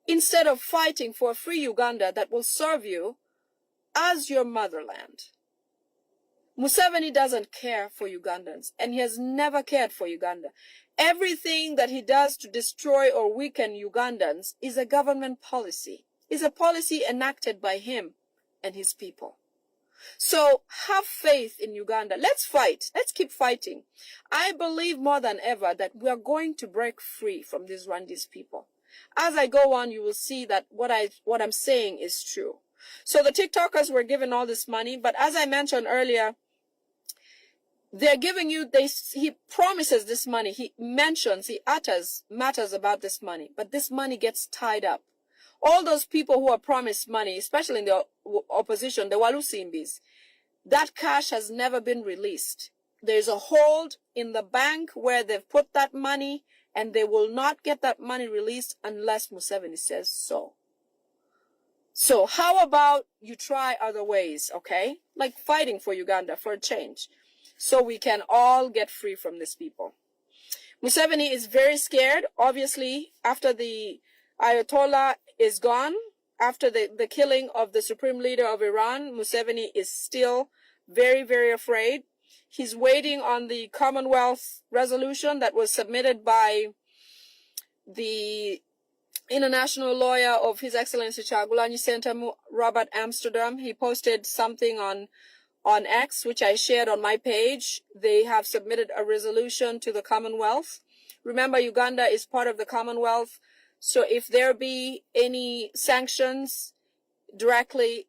instead of fighting for a free Uganda that will serve you as your motherland. Museveni doesn't care for Ugandans, and he has never cared for Uganda. Everything that he does to destroy or weaken Ugandans is a government policy, is a policy enacted by him and his people. So have faith in Uganda. Let's fight. Let's keep fighting. I believe more than ever that we are going to break free from these Rwandese people. As I go on, you will see that what I'm saying is true. So the TikTokers were given all this money, but as I mentioned earlier, they're giving you, he promises this money. He utters matters about this money, but this money gets tied up. All those people who are promised money, especially in the opposition, the Walusimbis, that cash has never been released. There's a hold in the bank where they've put that money, and they will not get that money released unless Museveni says so. So how about you try other ways, okay? Like fighting for Uganda for a change, so we can all get free from these people. Museveni is very scared, obviously, after the Ayatollah is gone, after the killing of the supreme leader of Iran. Museveni is still very, very afraid. He's waiting on the Commonwealth resolution that was submitted by the international lawyer of His Excellency Chagulanyi Sentamu, Robert Amsterdam. He posted something on X, which I shared on my page. They have submitted a resolution to the Commonwealth. Remember, Uganda is part of the Commonwealth. So if there be any sanctions, directly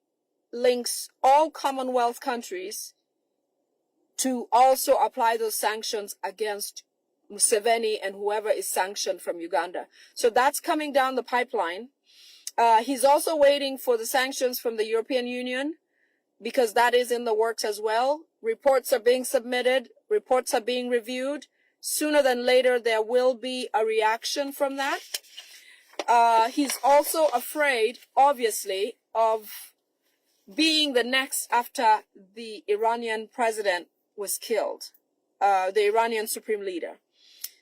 links all Commonwealth countries to also apply those sanctions against Museveni and whoever is sanctioned from Uganda. So that's coming down the pipeline. He's also waiting for the sanctions from the European Union, because that is in the works as well. Reports are being submitted. Reports are being reviewed. Sooner than later, there will be a reaction from that. He's also afraid, obviously, of being the next after the Iranian president was killed, the Iranian supreme leader.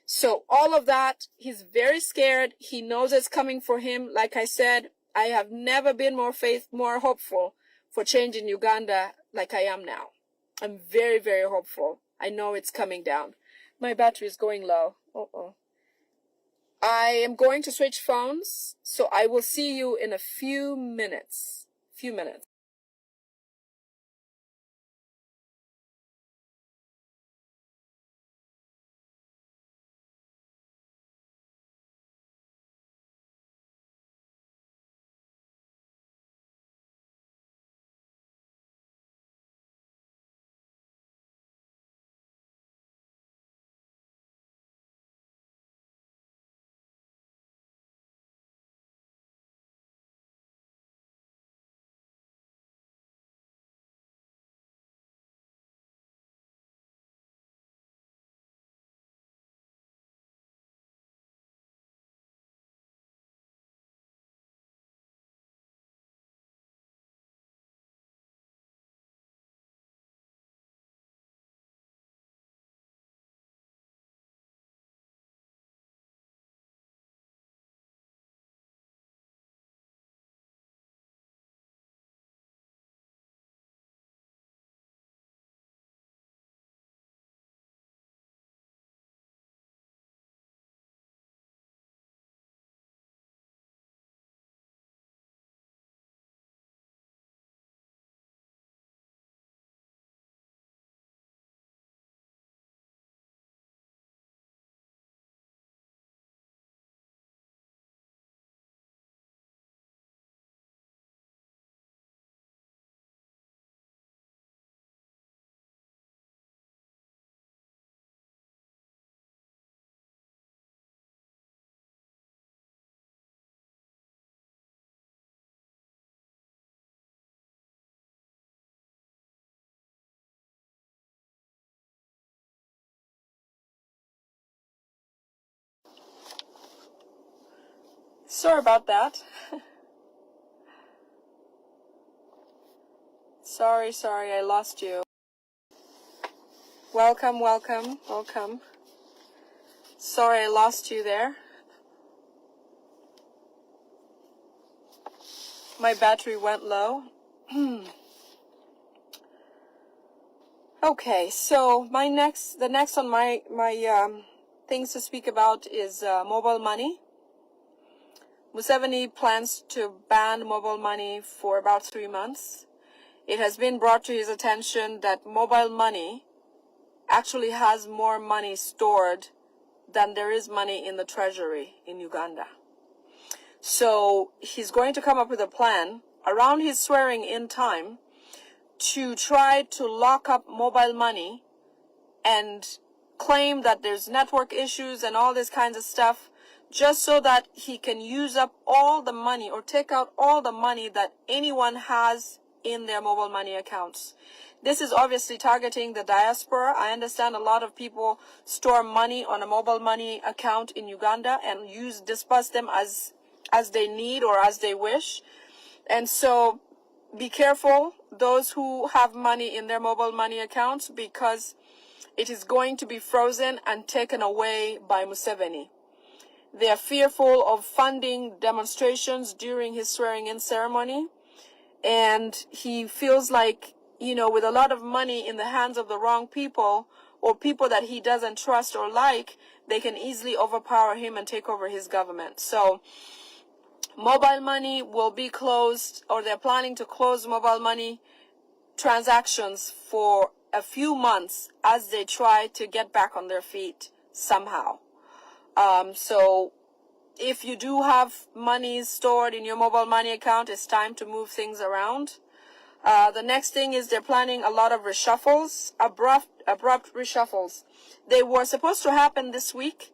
So all of that, he's very scared. He knows it's coming for him. Like I said, I have never been more hopeful for change in Uganda like I am now. I'm very, very hopeful. I know it's coming down. My battery is going low. I am going to switch phones, so I will see you in a few minutes. Sorry about that. Sorry, I lost you. Welcome. Sorry, I lost you there. My battery went low. Okay, so the next on my things to speak about is mobile money. Museveni plans to ban mobile money for about 3 months. It has been brought to his attention that mobile money actually has more money stored than there is money in the treasury in Uganda. So he's going to come up with a plan around his swearing in time to try to lock up mobile money and claim that there's network issues and all this kinds of stuff, just so that he can use up all the money or take out all the money that anyone has in their mobile money accounts. This is obviously targeting the diaspora. I understand a lot of people store money on a mobile money account in Uganda and disperse them as they need or as they wish. And so be careful, those who have money in their mobile money accounts, because it is going to be frozen and taken away by Museveni. They are fearful of funding demonstrations during his swearing-in ceremony. And he feels like, with a lot of money in the hands of the wrong people or people that he doesn't trust or like, they can easily overpower him and take over his government. So mobile money will be closed, or they're planning to close mobile money transactions for a few months as they try to get back on their feet somehow. So if you do have money stored in your mobile money account, it's time to move things around. The next thing is they're planning a lot of reshuffles, abrupt reshuffles. They were supposed to happen this week,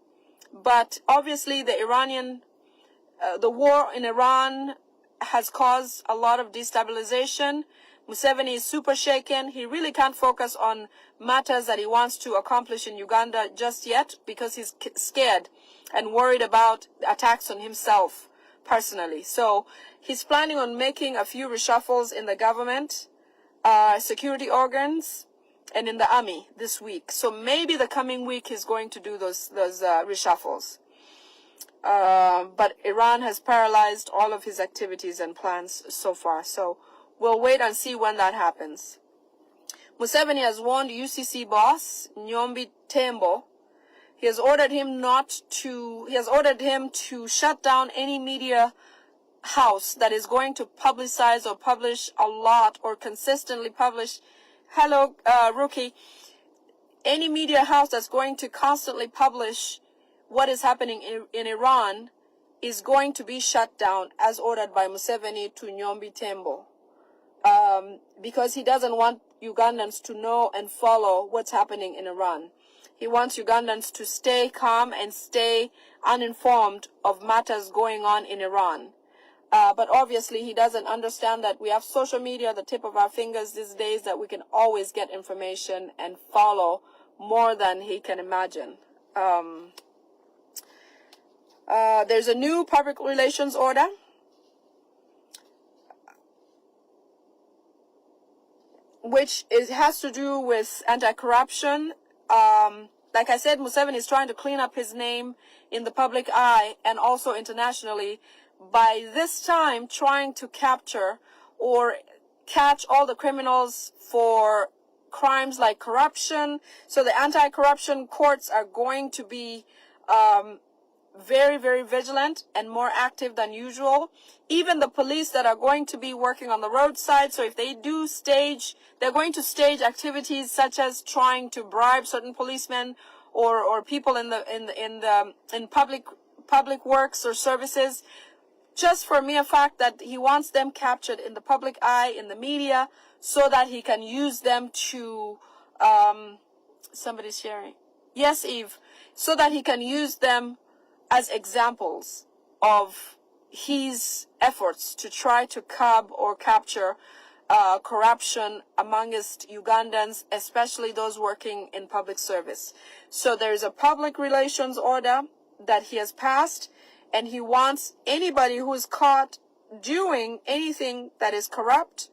but obviously the war in Iran has caused a lot of destabilization. Museveni is super shaken. He really can't focus on matters that he wants to accomplish in Uganda just yet, because he's scared and worried about attacks on himself personally. So he's planning on making a few reshuffles in the government, security organs, and in the army this week. So maybe the coming week he's going to do those reshuffles. But Iran has paralyzed all of his activities and plans so far. So we'll wait and see when that happens. Museveni has warned UCC boss Nyombi Tembo. He has ordered him to shut down any media house that is going to publicize or publish a lot or consistently publish. Hello, Rookie. Any media house that's going to constantly publish what is happening in Iran is going to be shut down, as ordered by Museveni to Nyombi Tembo, because he doesn't want Ugandans to know and follow what's happening in Iran. He wants Ugandans to stay calm and stay uninformed of matters going on in Iran. But obviously he doesn't understand that we have social media at the tip of our fingers these days, that we can always get information and follow more than he can imagine. There's a new public relations order which has to do with anti-corruption. Like I said, Museveni is trying to clean up his name in the public eye and also internationally by this time trying to capture or catch all the criminals for crimes like corruption. So the anti-corruption courts are going to be very, very vigilant and more active than usual. Even the police that are going to be working on the roadside, so if they do they're going to stage activities such as trying to bribe certain policemen or people in public works or services, just for mere fact that he wants them captured in the public eye, in the media, so that he can use them to somebody's sharing. Yes, Eve. So that he can use them as examples of his efforts to try to curb or capture corruption amongst Ugandans, especially those working in public service. So there is a public relations order that he has passed, and he wants anybody who is caught doing anything that is corrupt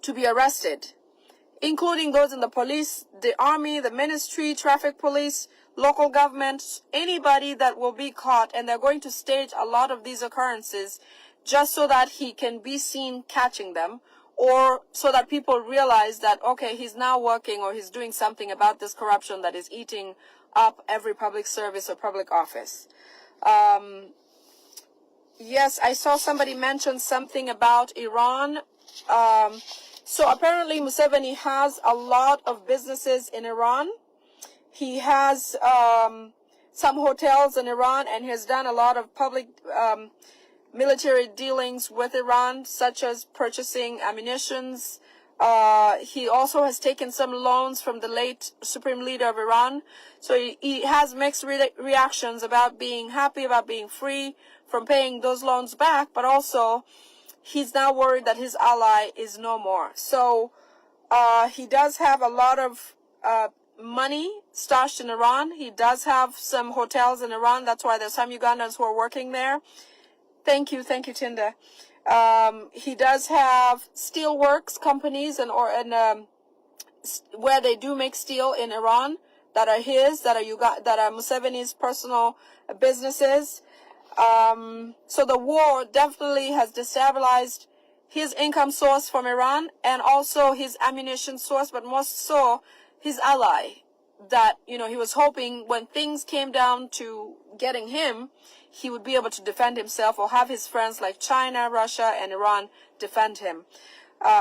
to be arrested, including those in the police, the army, the ministry, traffic police, local government, anybody that will be caught. And they're going to stage a lot of these occurrences just so that he can be seen catching them, or so that people realize that, okay, he's now working or he's doing something about this corruption that is eating up every public service or public office. Yes, I saw somebody mention something about Iran. So apparently Museveni has a lot of businesses in Iran. He has some hotels in Iran, and he has done a lot of public military dealings with Iran, such as purchasing ammunitions. He also has taken some loans from the late Supreme Leader of Iran. So he has mixed reactions about being happy, about being free from paying those loans back, but also he's now worried that his ally is no more. So he does have a lot of money stashed in Iran. He does have some hotels in Iran. That's why there's some Ugandans who are working there. Thank you, Tinda. He does have steelworks companies and where they do make steel in Iran that are his, that are Museveni's personal businesses. So the war definitely has destabilized his income source from Iran and also his ammunition source, but most so his ally. That, he was hoping when things came down to getting him, he would be able to defend himself or have his friends like China, Russia, and Iran defend him.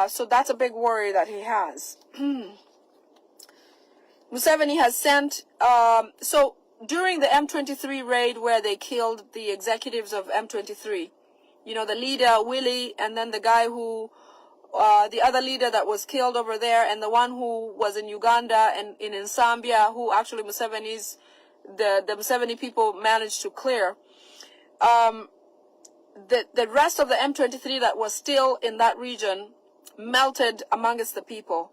So that's a big worry that he has. Museveni has sent, so during the M23 raid where they killed the executives of M23, the leader, Willie, and then the guy who, the other leader that was killed over there, and the one who was in Uganda and in Zambia, who actually the Museveni people managed to clear. The rest of the M23 that was still in that region melted amongst the people.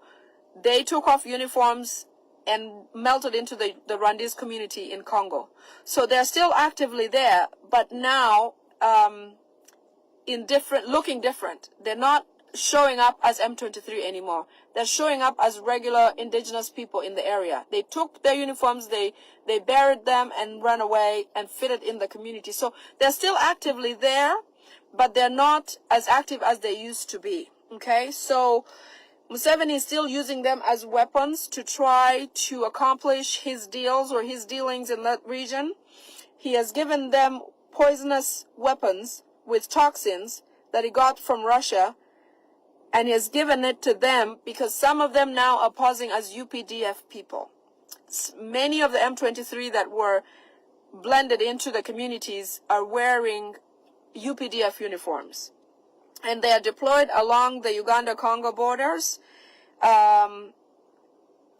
They took off uniforms and melted into the Rwandese community in Congo. So they're still actively there, but now looking different. They're not showing up as M23 anymore. They're showing up as regular indigenous people in the area. They took their uniforms, they buried them and ran away and fitted in the community. So they're still actively there, but they're not as active as they used to be. Okay, so Museveni is still using them as weapons to try to accomplish his deals or his dealings in that region. He has given them poisonous weapons with toxins that he got from Russia, and he has given it to them because some of them now are posing as UPDF people. Many of the M23 that were blended into the communities are wearing UPDF uniforms. And they are deployed along the Uganda-Congo borders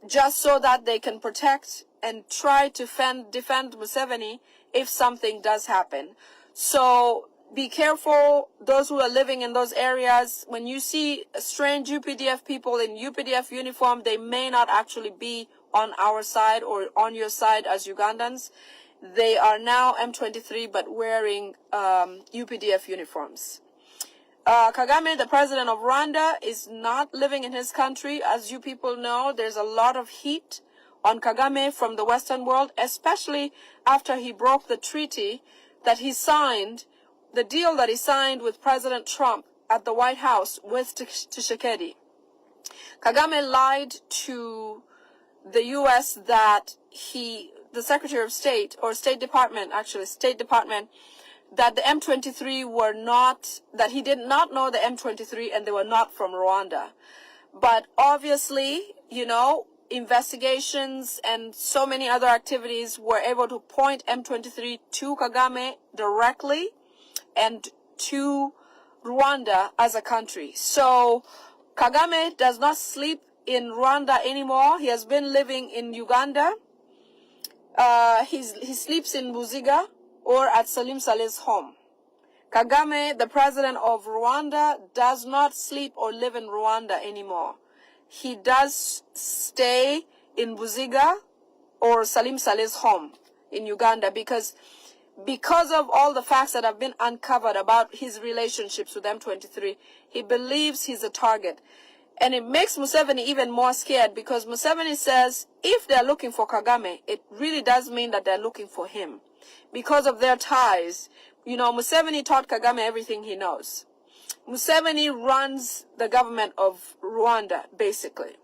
just so that they can protect and try to defend Museveni if something does happen. So be careful, those who are living in those areas. When you see strange UPDF people in UPDF uniform, they may not actually be on our side or on your side as Ugandans. They are now M23 but wearing UPDF uniforms. Kagame, the president of Rwanda, is not living in his country. As you people know, there's a lot of heat on Kagame from the Western world, especially after he broke the treaty that he signed, the deal that he signed with President Trump at the White House with Tshisekedi. Kagame lied to the U.S. that the Secretary of State, or State Department, that the M23 were not, that he did not know the M23 and they were not from Rwanda. But obviously, investigations and so many other activities were able to point M23 to Kagame directly and to Rwanda as a country. So Kagame does not sleep in Rwanda anymore. He has been living in Uganda. He sleeps in Buziga or at Salim Saleh's home. Kagame, the president of Rwanda, does not sleep or live in Rwanda anymore. He does stay in Buziga or Salim Saleh's home in Uganda because of all the facts that have been uncovered about his relationships with M23. He believes he's a target. And it makes Museveni even more scared because Museveni says if they're looking for Kagame, it really does mean that they're looking for him. Because of their ties, Museveni taught Kagame everything he knows. Museveni runs the government of Rwanda, basically,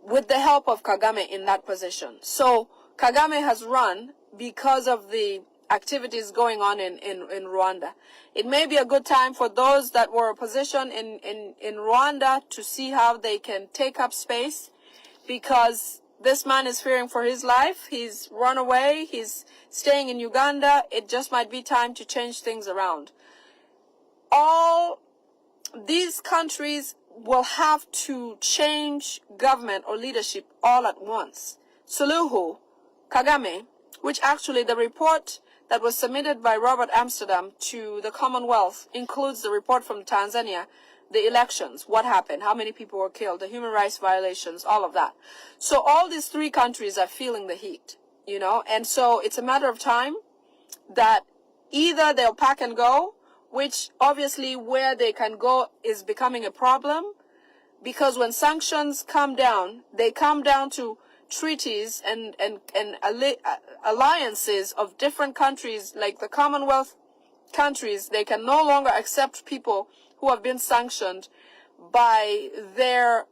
with the help of Kagame in that position. So Kagame has run because of the activities going on in Rwanda. It may be a good time for those that were opposition in Rwanda to see how they can take up space, because this man is fearing for his life. He's run away. He's staying in Uganda. It just might be time to change things around. All these countries will have to change government or leadership all at once. Suluhu, Kagame, which actually the report that was submitted by Robert Amsterdam to the Commonwealth includes the report from Tanzania, the elections, what happened, how many people were killed, the human rights violations, all of that. So all these three countries are feeling the heat, you know, and so it's a matter of time that either they'll pack and go, which obviously where they can go is becoming a problem, because when sanctions come down, they come down to treaties and alliances of different countries, like the Commonwealth countries. They can no longer accept people who have been sanctioned by their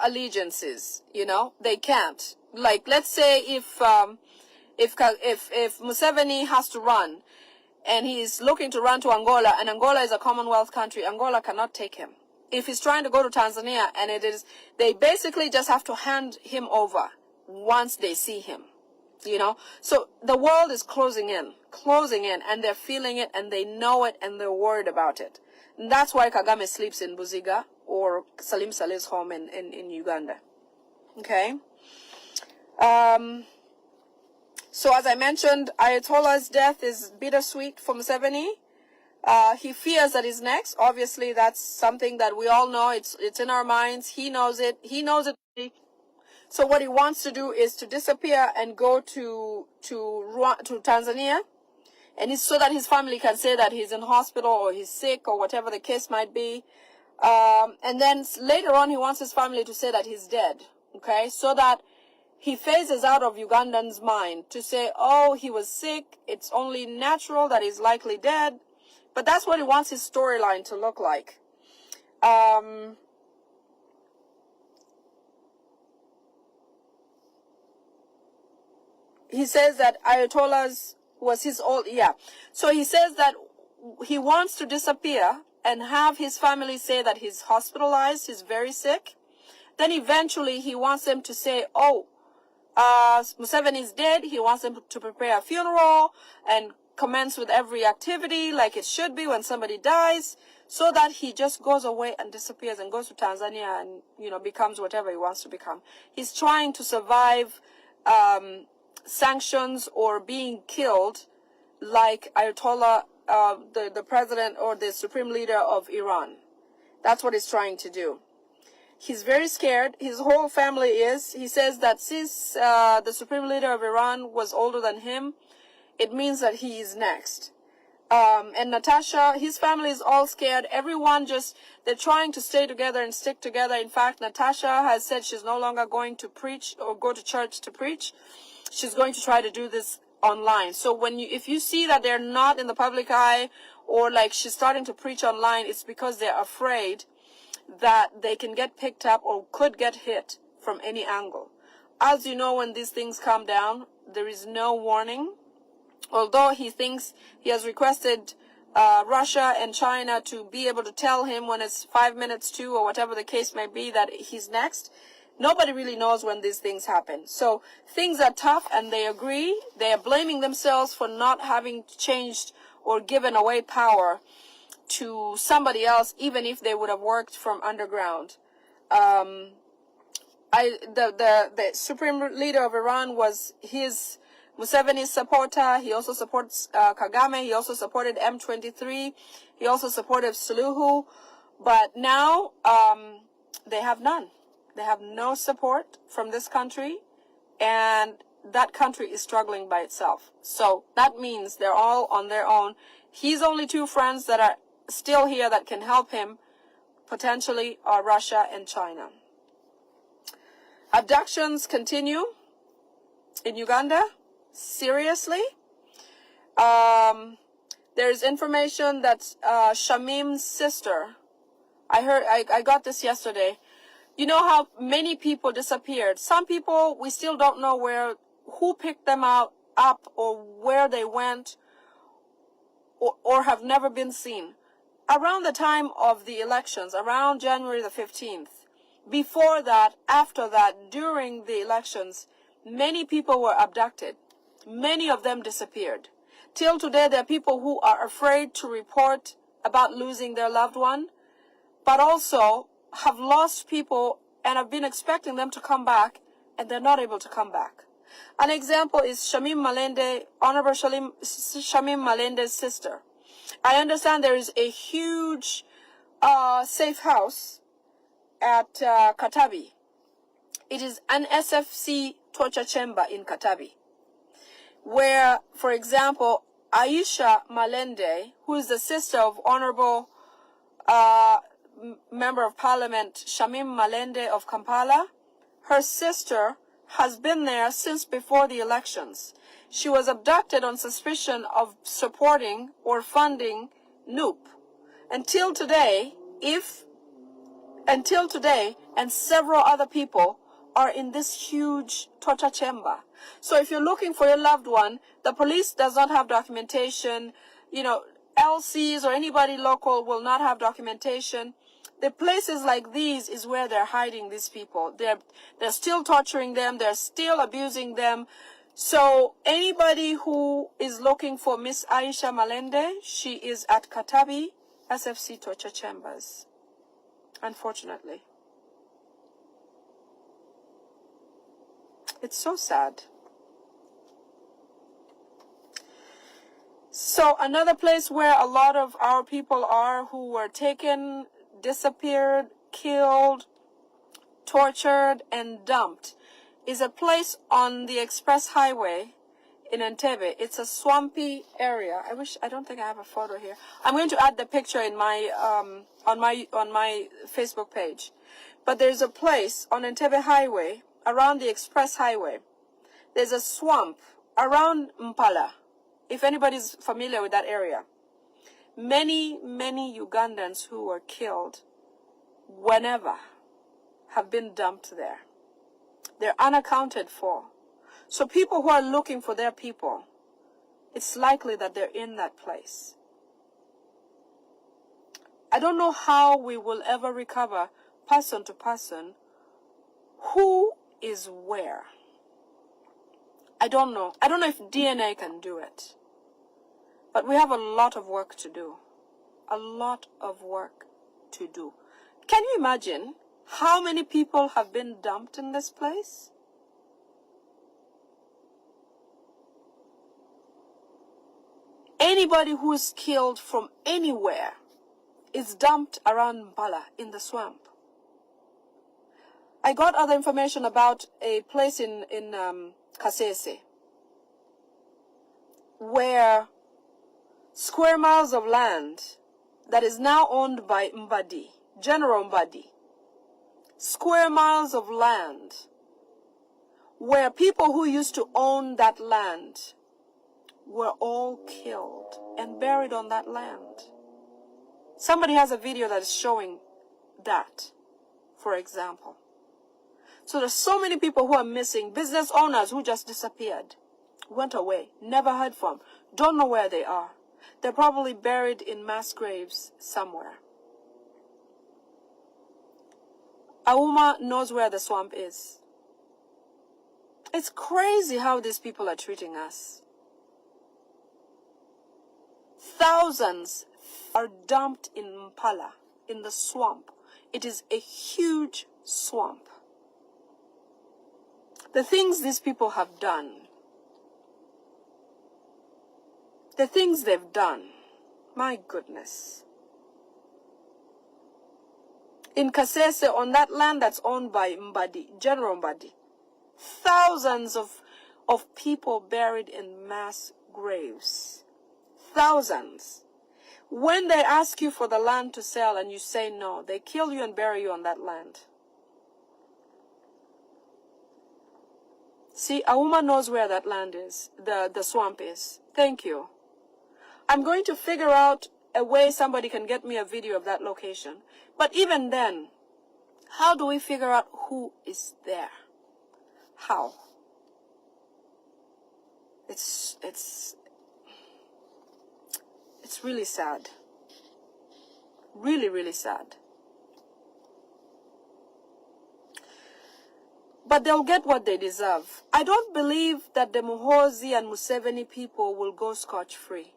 allegiances. You know, they can't. Like, let's say if Museveni has to run, and he's looking to run to Angola, and Angola is a Commonwealth country, Angola cannot take him. If he's trying to go to Tanzania, and they basically just have to hand him over once they see him, you know. So the world is closing in, and they're feeling it, and they know it, and they're worried about it. And that's why Kagame sleeps in Buziga or Salim Saleh's home in Uganda. Okay. So as I mentioned, Ayatollah's death is bittersweet for Museveni. He fears that he's next. Obviously, that's something that we all know. It's in our minds. He knows it. He knows it. So what he wants to do is to disappear and go to Tanzania, and it's so that his family can say that he's in hospital or he's sick or whatever the case might be. And then later on, he wants his family to say that he's dead. Okay, so that he phases out of Ugandans' mind to say, oh, he was sick. It's only natural that he's likely dead. But that's what he wants his storyline to look like. He says that Ayatollah's was his old, yeah. So he says that he wants to disappear and have his family say that he's hospitalized, he's very sick. Then eventually he wants them to say, oh, Museveni is dead. He wants them to prepare a funeral and commence with every activity like it should be when somebody dies, so that he just goes away and disappears and goes to Tanzania and, you know, becomes whatever he wants to become. He's trying to survive sanctions or being killed like Ayatollah, the president or the supreme leader of Iran. That's what he's trying to do. He's very scared. His whole family is. He says that since the supreme leader of Iran was older than him, it means that he is next. And Natasha, his family is all scared. Everyone they're trying to stay together and stick together. In fact, Natasha has said she's no longer going to preach or go to church to preach. She's going to try to do this online. So if you see that they're not in the public eye, or like she's starting to preach online, it's because they're afraid that they can get picked up or could get hit from any angle. As you know, when these things come down, there is no warning. Although he thinks he has requested Russia and China to be able to tell him when it's 5 minutes to, or whatever the case may be, that he's next. Nobody really knows when these things happen. So things are tough, and they agree. They are blaming themselves for not having changed or given away power to somebody else, even if they would have worked from underground. The supreme leader of Iran was Museveni's supporter. He also supports Kagame. He also supported M23. He also supported Suluhu. But now they have none. They have no support from this country, and that country is struggling by itself. So that means they're all on their own. He's only two friends that are still here that can help him, potentially are Russia and China. Abductions continue in Uganda. Seriously. There's information that Shamim's sister, I got this yesterday. You know how many people disappeared. Some people, we still don't know who picked them up or where they went, or have never been seen. Around the time of the elections, around January the 15th, before that, after that, during the elections, many people were abducted. Many of them disappeared. Till today, there are people who are afraid to report about losing their loved one, but also have lost people and have been expecting them to come back, and they're not able to come back. An example is Shamim Malende, Honorable Shamim Malende's sister. I understand there is a huge safe house at Katabi. It is an SFC torture chamber in Katabi, where, for example, Aisha Malende, who is the sister of Honorable Member of Parliament Shamim Malende of Kampala, her sister has been there since before the elections. She was abducted on suspicion of supporting or funding NUP. Until today, and several other people are in this huge torture chamber. So if you're looking for your loved one, the police does not have documentation. LCs or anybody local will not have documentation. The places like these is where they're hiding these people. They're still torturing them. They're still abusing them. So anybody who is looking for Miss Aisha Malende, she is at Katabi SFC torture chambers, unfortunately. It's so sad. So another place where a lot of our people are who were taken, disappeared, killed, tortured, and dumped is a place on the express highway in Entebbe. It's a swampy area. I don't think I have a photo here. I'm going to add the picture in my on my Facebook page. But there's a place on Entebbe Highway around the express highway. There's a swamp around Mpala. If anybody's familiar with that area, many Ugandans who were killed whenever have been dumped there. They're unaccounted for. So people who are looking for their people, it's likely that they're in that place. I don't know how we will ever recover person to person who is where. I don't know. I don't know if DNA can do it. But we have a lot of work to do. A lot of work to do. Can you imagine how many people have been dumped in this place? Anybody who is killed from anywhere is dumped around Mbala in the swamp. I got other information about a place in Kasese where square miles of land that is now owned by Mbadi, General Mbadi. Square miles of land where people who used to own that land were all killed and buried on that land. Somebody has a video that is showing that, for example. So there's so many people who are missing, business owners who just disappeared, went away, never heard from, don't know where they are. They're probably buried in mass graves somewhere. Auma knows where the swamp is. It's crazy how these people are treating us. Thousands are dumped in Mpala, in the swamp. It is a huge swamp. The things these people have done, the things they've done, my goodness. In Kasese, on that land that's owned by Mbadi, General Mbadi, thousands of people buried in mass graves. Thousands. When they ask you for the land to sell and you say no, they kill you and bury you on that land. See, Auma knows where that land is, the swamp is. Thank you. I'm going to figure out a way somebody can get me a video of that location. But even then, how do we figure out who is there? How? It's really sad. Really, really sad. But they'll get what they deserve. I don't believe that the Muhoozi and Museveni people will go scotch-free.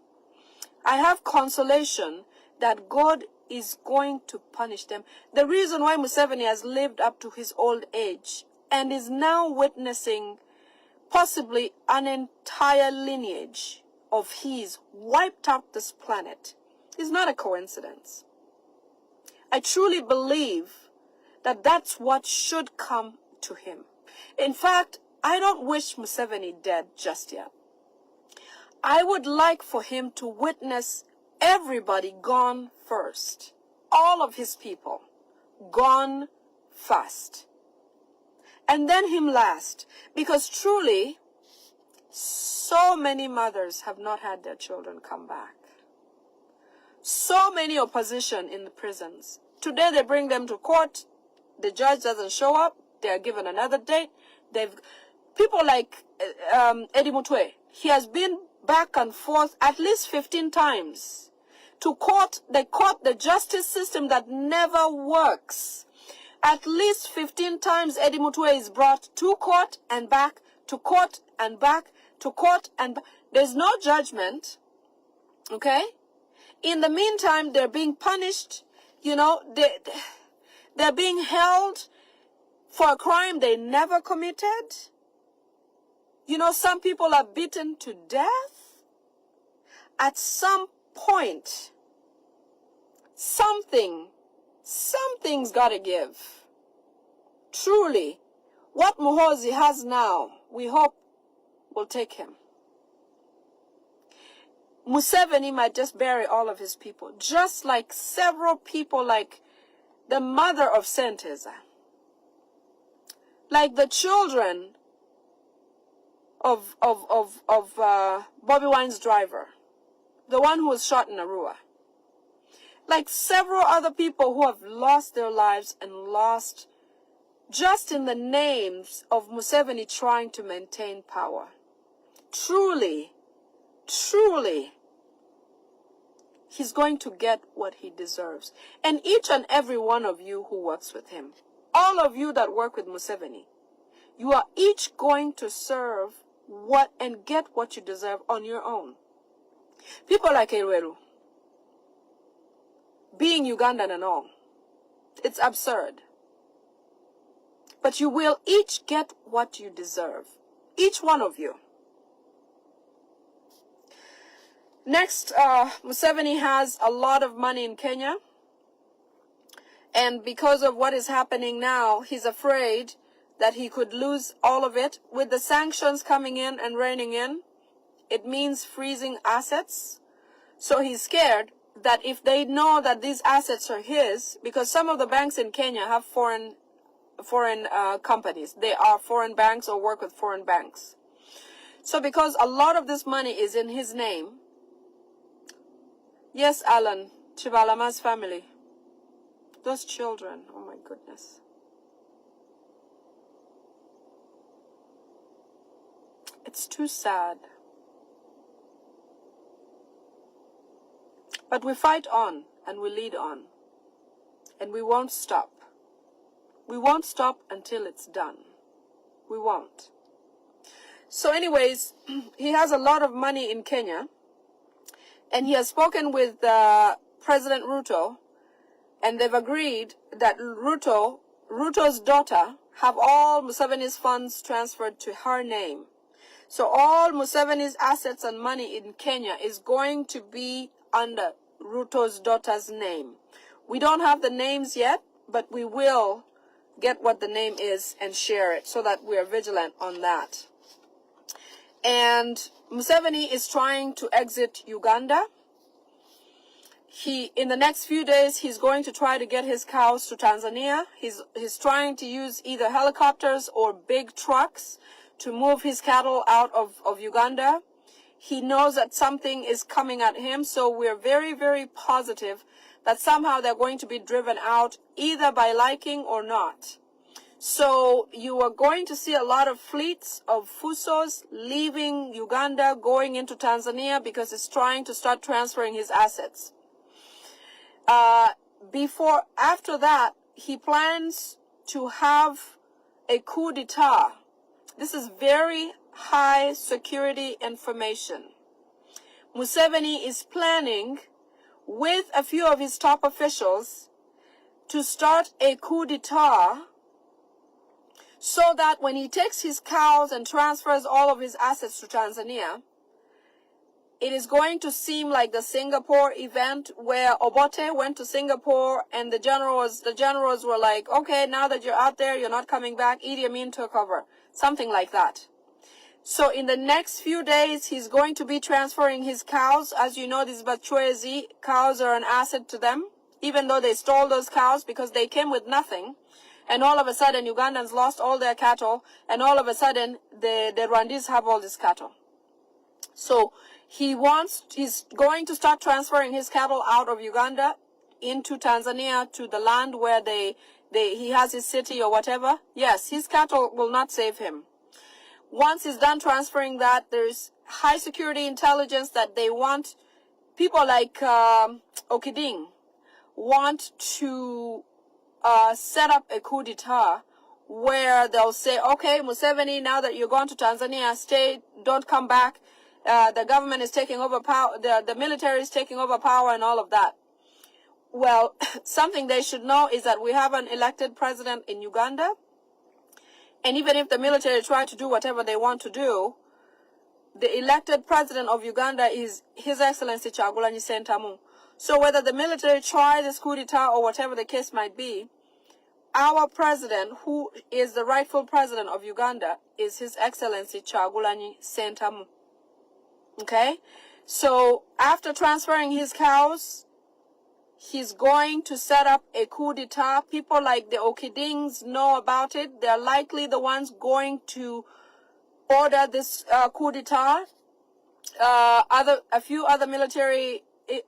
I have consolation that God is going to punish them. The reason why Museveni has lived up to his old age and is now witnessing possibly an entire lineage of his wiped out this planet is not a coincidence. I truly believe that that's what should come to him. In fact, I don't wish Museveni dead just yet. I would like for him to witness everybody gone first. All of his people gone first. And then him last. Because truly, so many mothers have not had their children come back. So many opposition in the prisons. Today they bring them to court. The judge doesn't show up. They are given another date. People like Eddie Mutwe. He has been back and forth at least 15 times to court. The justice system that never works. At least 15 times Eddie Mutwe is brought to court and back, to court and back, to court and back. There's no judgment. Okay? In the meantime, they're being punished. You know, they're being held for a crime they never committed. You know, some people are beaten to death. At some point, something's got to give. Truly, what Muhoozi has now, we hope will take him. Museveni might just bury all of his people, just like several people, like the mother of Senteza, like the children of Bobi Wine's driver, the one who was shot in Arua, like several other people who have lost their lives and lost just in the names of Museveni trying to maintain power. Truly, he's going to get what he deserves. And each and every one of you who works with him, all of you that work with Museveni, you are each going to serve what and get what you deserve on your own. People like Eweru, being Ugandan and all, it's absurd. But you will each get what you deserve. Each one of you. Next, Museveni has a lot of money in Kenya. And because of what is happening now, he's afraid that he could lose all of it. With the sanctions coming in and raining in, it means freezing assets. So he's scared that if they know that these assets are his, because some of the banks in Kenya have foreign companies. They are foreign banks or work with foreign banks. So because a lot of this money is in his name, yes, Alan, Chibalama's family, those children, oh my goodness. It's too sad. But we fight on and we lead on. And we won't stop. We won't stop until it's done. We won't. So anyways, he has a lot of money in Kenya. And he has spoken with President Ruto. And they've agreed that Ruto's daughter, have all Museveni's funds transferred to her name. So all Museveni's assets and money in Kenya is going to be under Ruto's daughter's name. We don't have the names yet, but we will get what the name is and share it so that we're vigilant on that. And Museveni is trying to exit Uganda. In the next few days, he's going to try to get his cows to Tanzania. He's trying to use either helicopters or big trucks to move his cattle out of Uganda. he knows that something is coming at him. So we're very, very positive that somehow they're going to be driven out, either by liking or not. So you are going to see a lot of fleets of Fusos leaving Uganda, going into Tanzania, because it's trying to start transferring his assets. After that, he plans to have a coup d'etat. This is very high security information. Museveni is planning, with a few of his top officials, to start a coup d'etat, so that when he takes his cows and transfers all of his assets to Tanzania, it is going to seem like the Singapore event where Obote went to Singapore and the generals were like, okay, now that you're out there, you're not coming back. Idi Amin took over. Something like that. So in the next few days, he's going to be transferring his cows. As you know, these Bachwezi cows are an asset to them, even though they stole those cows because they came with nothing. And all of a sudden, Ugandans lost all their cattle, and all of a sudden, the Rwandese have all this cattle. So he's going to start transferring his cattle out of Uganda into Tanzania, to the land where he has his city or whatever. Yes, his cattle will not save him. Once he's done transferring that, there's high security intelligence that they want, people like Okiding want to set up a coup d'etat where they'll say, okay, Museveni, now that you're going to Tanzania, stay, don't come back. The government is taking over power, the military is taking over power and all of that. Well, something they should know is that we have an elected president in Uganda. And even if the military try to do whatever they want to do, the elected president of Uganda is His Excellency Kyagulanyi Ssentamu. So whether the military try this coup d'etat or whatever the case might be, our president, who is the rightful president of Uganda, is His Excellency Kyagulanyi Ssentamu. Okay? So after transferring his cows, he's going to set up a coup d'etat. People like the Okidings know about it. They're likely the ones going to order this coup d'etat. A few other military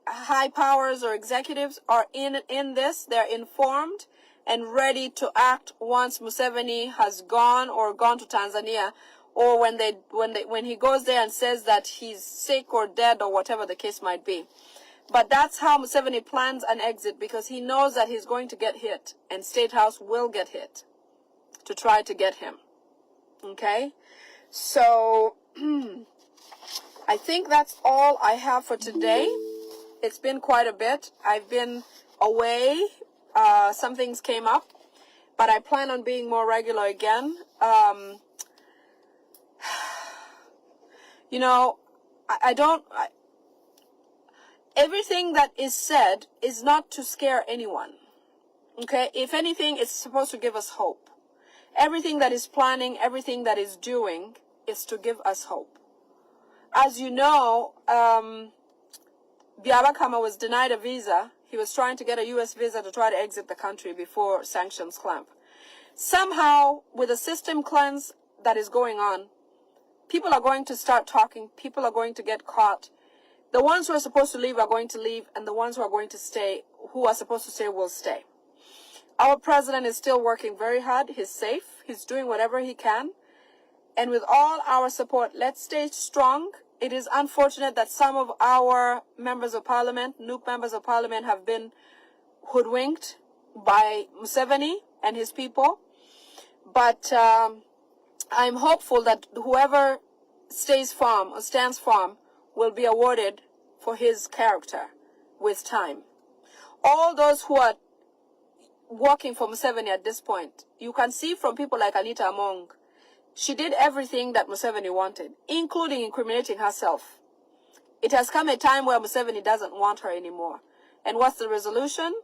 high powers or executives are in this. They're informed and ready to act once Museveni has gone to Tanzania, or when he goes there and says that he's sick or dead or whatever the case might be. But that's how Museveni plans an exit, because he knows that he's going to get hit, and State House will get hit to try to get him. Okay? So I think that's all I have for today. It's been quite a bit. I've been away. Some things came up, but I plan on being more regular again. Everything that is said is not to scare anyone. Okay? If anything, it's supposed to give us hope. Everything that is planning, everything that is doing is to give us hope. As you know, Byabakama was denied a visa. He was trying to get a U.S. visa to try to exit the country before sanctions clamp. Somehow, with a system cleanse that is going on, people are going to start talking. People are going to get caught. The ones who are supposed to leave are going to leave, and the ones who are going to stay, who are supposed to stay, will stay. Our president is still working very hard. He's safe. He's doing whatever he can. And with all our support, let's stay strong. It is unfortunate that some of our members of parliament, Nuke members of parliament, have been hoodwinked by Museveni and his people. But I'm hopeful that whoever stays firm or stands firm will be awarded for his character with time. All those who are working for Museveni at this point, you can see from people like Anita Among, she did everything that Museveni wanted, including incriminating herself. It has come a time where Museveni doesn't want her anymore. And what's the resolution?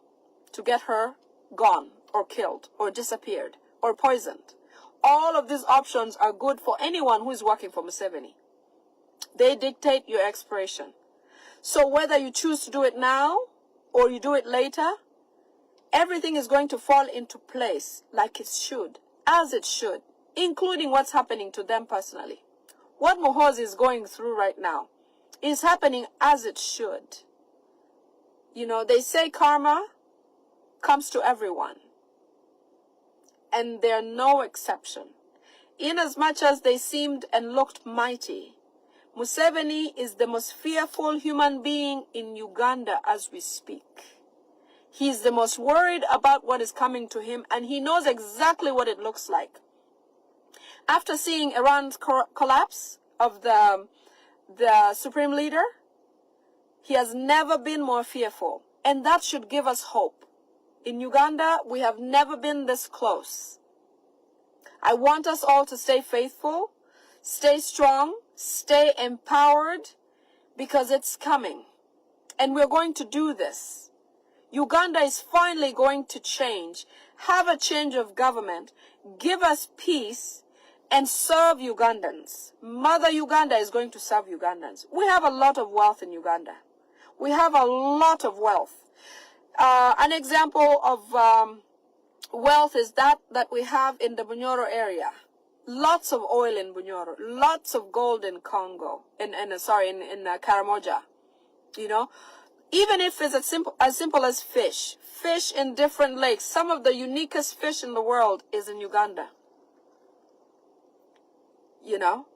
To get her gone, or killed, or disappeared, or poisoned. All of these options are good for anyone who is working for Museveni. They dictate your expiration. So whether you choose to do it now or you do it later, everything is going to fall into place like it should, as it should, including what's happening to them personally. What Muhoozi is going through right now, is happening as it should. You know, they say karma comes to everyone, and they're no exception. Inasmuch as they seemed and looked mighty, Museveni is the most fearful human being in Uganda as we speak. He's the most worried about what is coming to him, and he knows exactly what it looks like. After seeing Iran's collapse of the supreme leader, he has never been more fearful, and that should give us hope. In Uganda, we have never been this close. I want us all to stay faithful, stay strong, stay empowered, because it's coming. And we're going to do this. Uganda is finally going to change, have a change of government, give us peace, and serve Ugandans. Mother Uganda is going to serve Ugandans. We have a lot of wealth in Uganda. We have a lot of wealth. An example of wealth is that we have in the Bunyoro area. Lots of oil in Bunyoro, lots of gold in Congo, in Karamoja. You know, even if it's as simple as fish in different lakes. Some of the uniquest fish in the world is in Uganda. You know,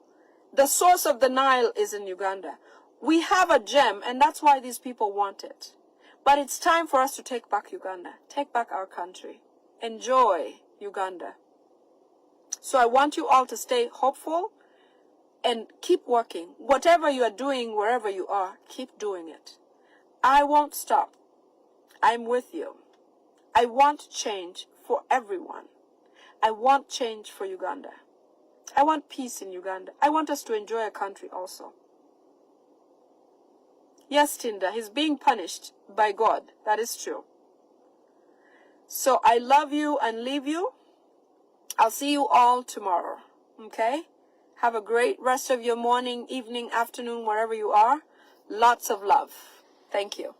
the source of the Nile is in Uganda. We have a gem, and that's why these people want it. But it's time for us to take back Uganda, take back our country, enjoy Uganda. So I want you all to stay hopeful and keep working. Whatever you are doing, wherever you are, keep doing it. I won't stop. I'm with you. I want change for everyone. I want change for Uganda. I want peace in Uganda. I want us to enjoy a country also. Yes, Tinda, he's being punished by God. That is true. So I love you and leave you. I'll see you all tomorrow. Okay? Have a great rest of your morning, evening, afternoon, wherever you are. Lots of love. Thank you.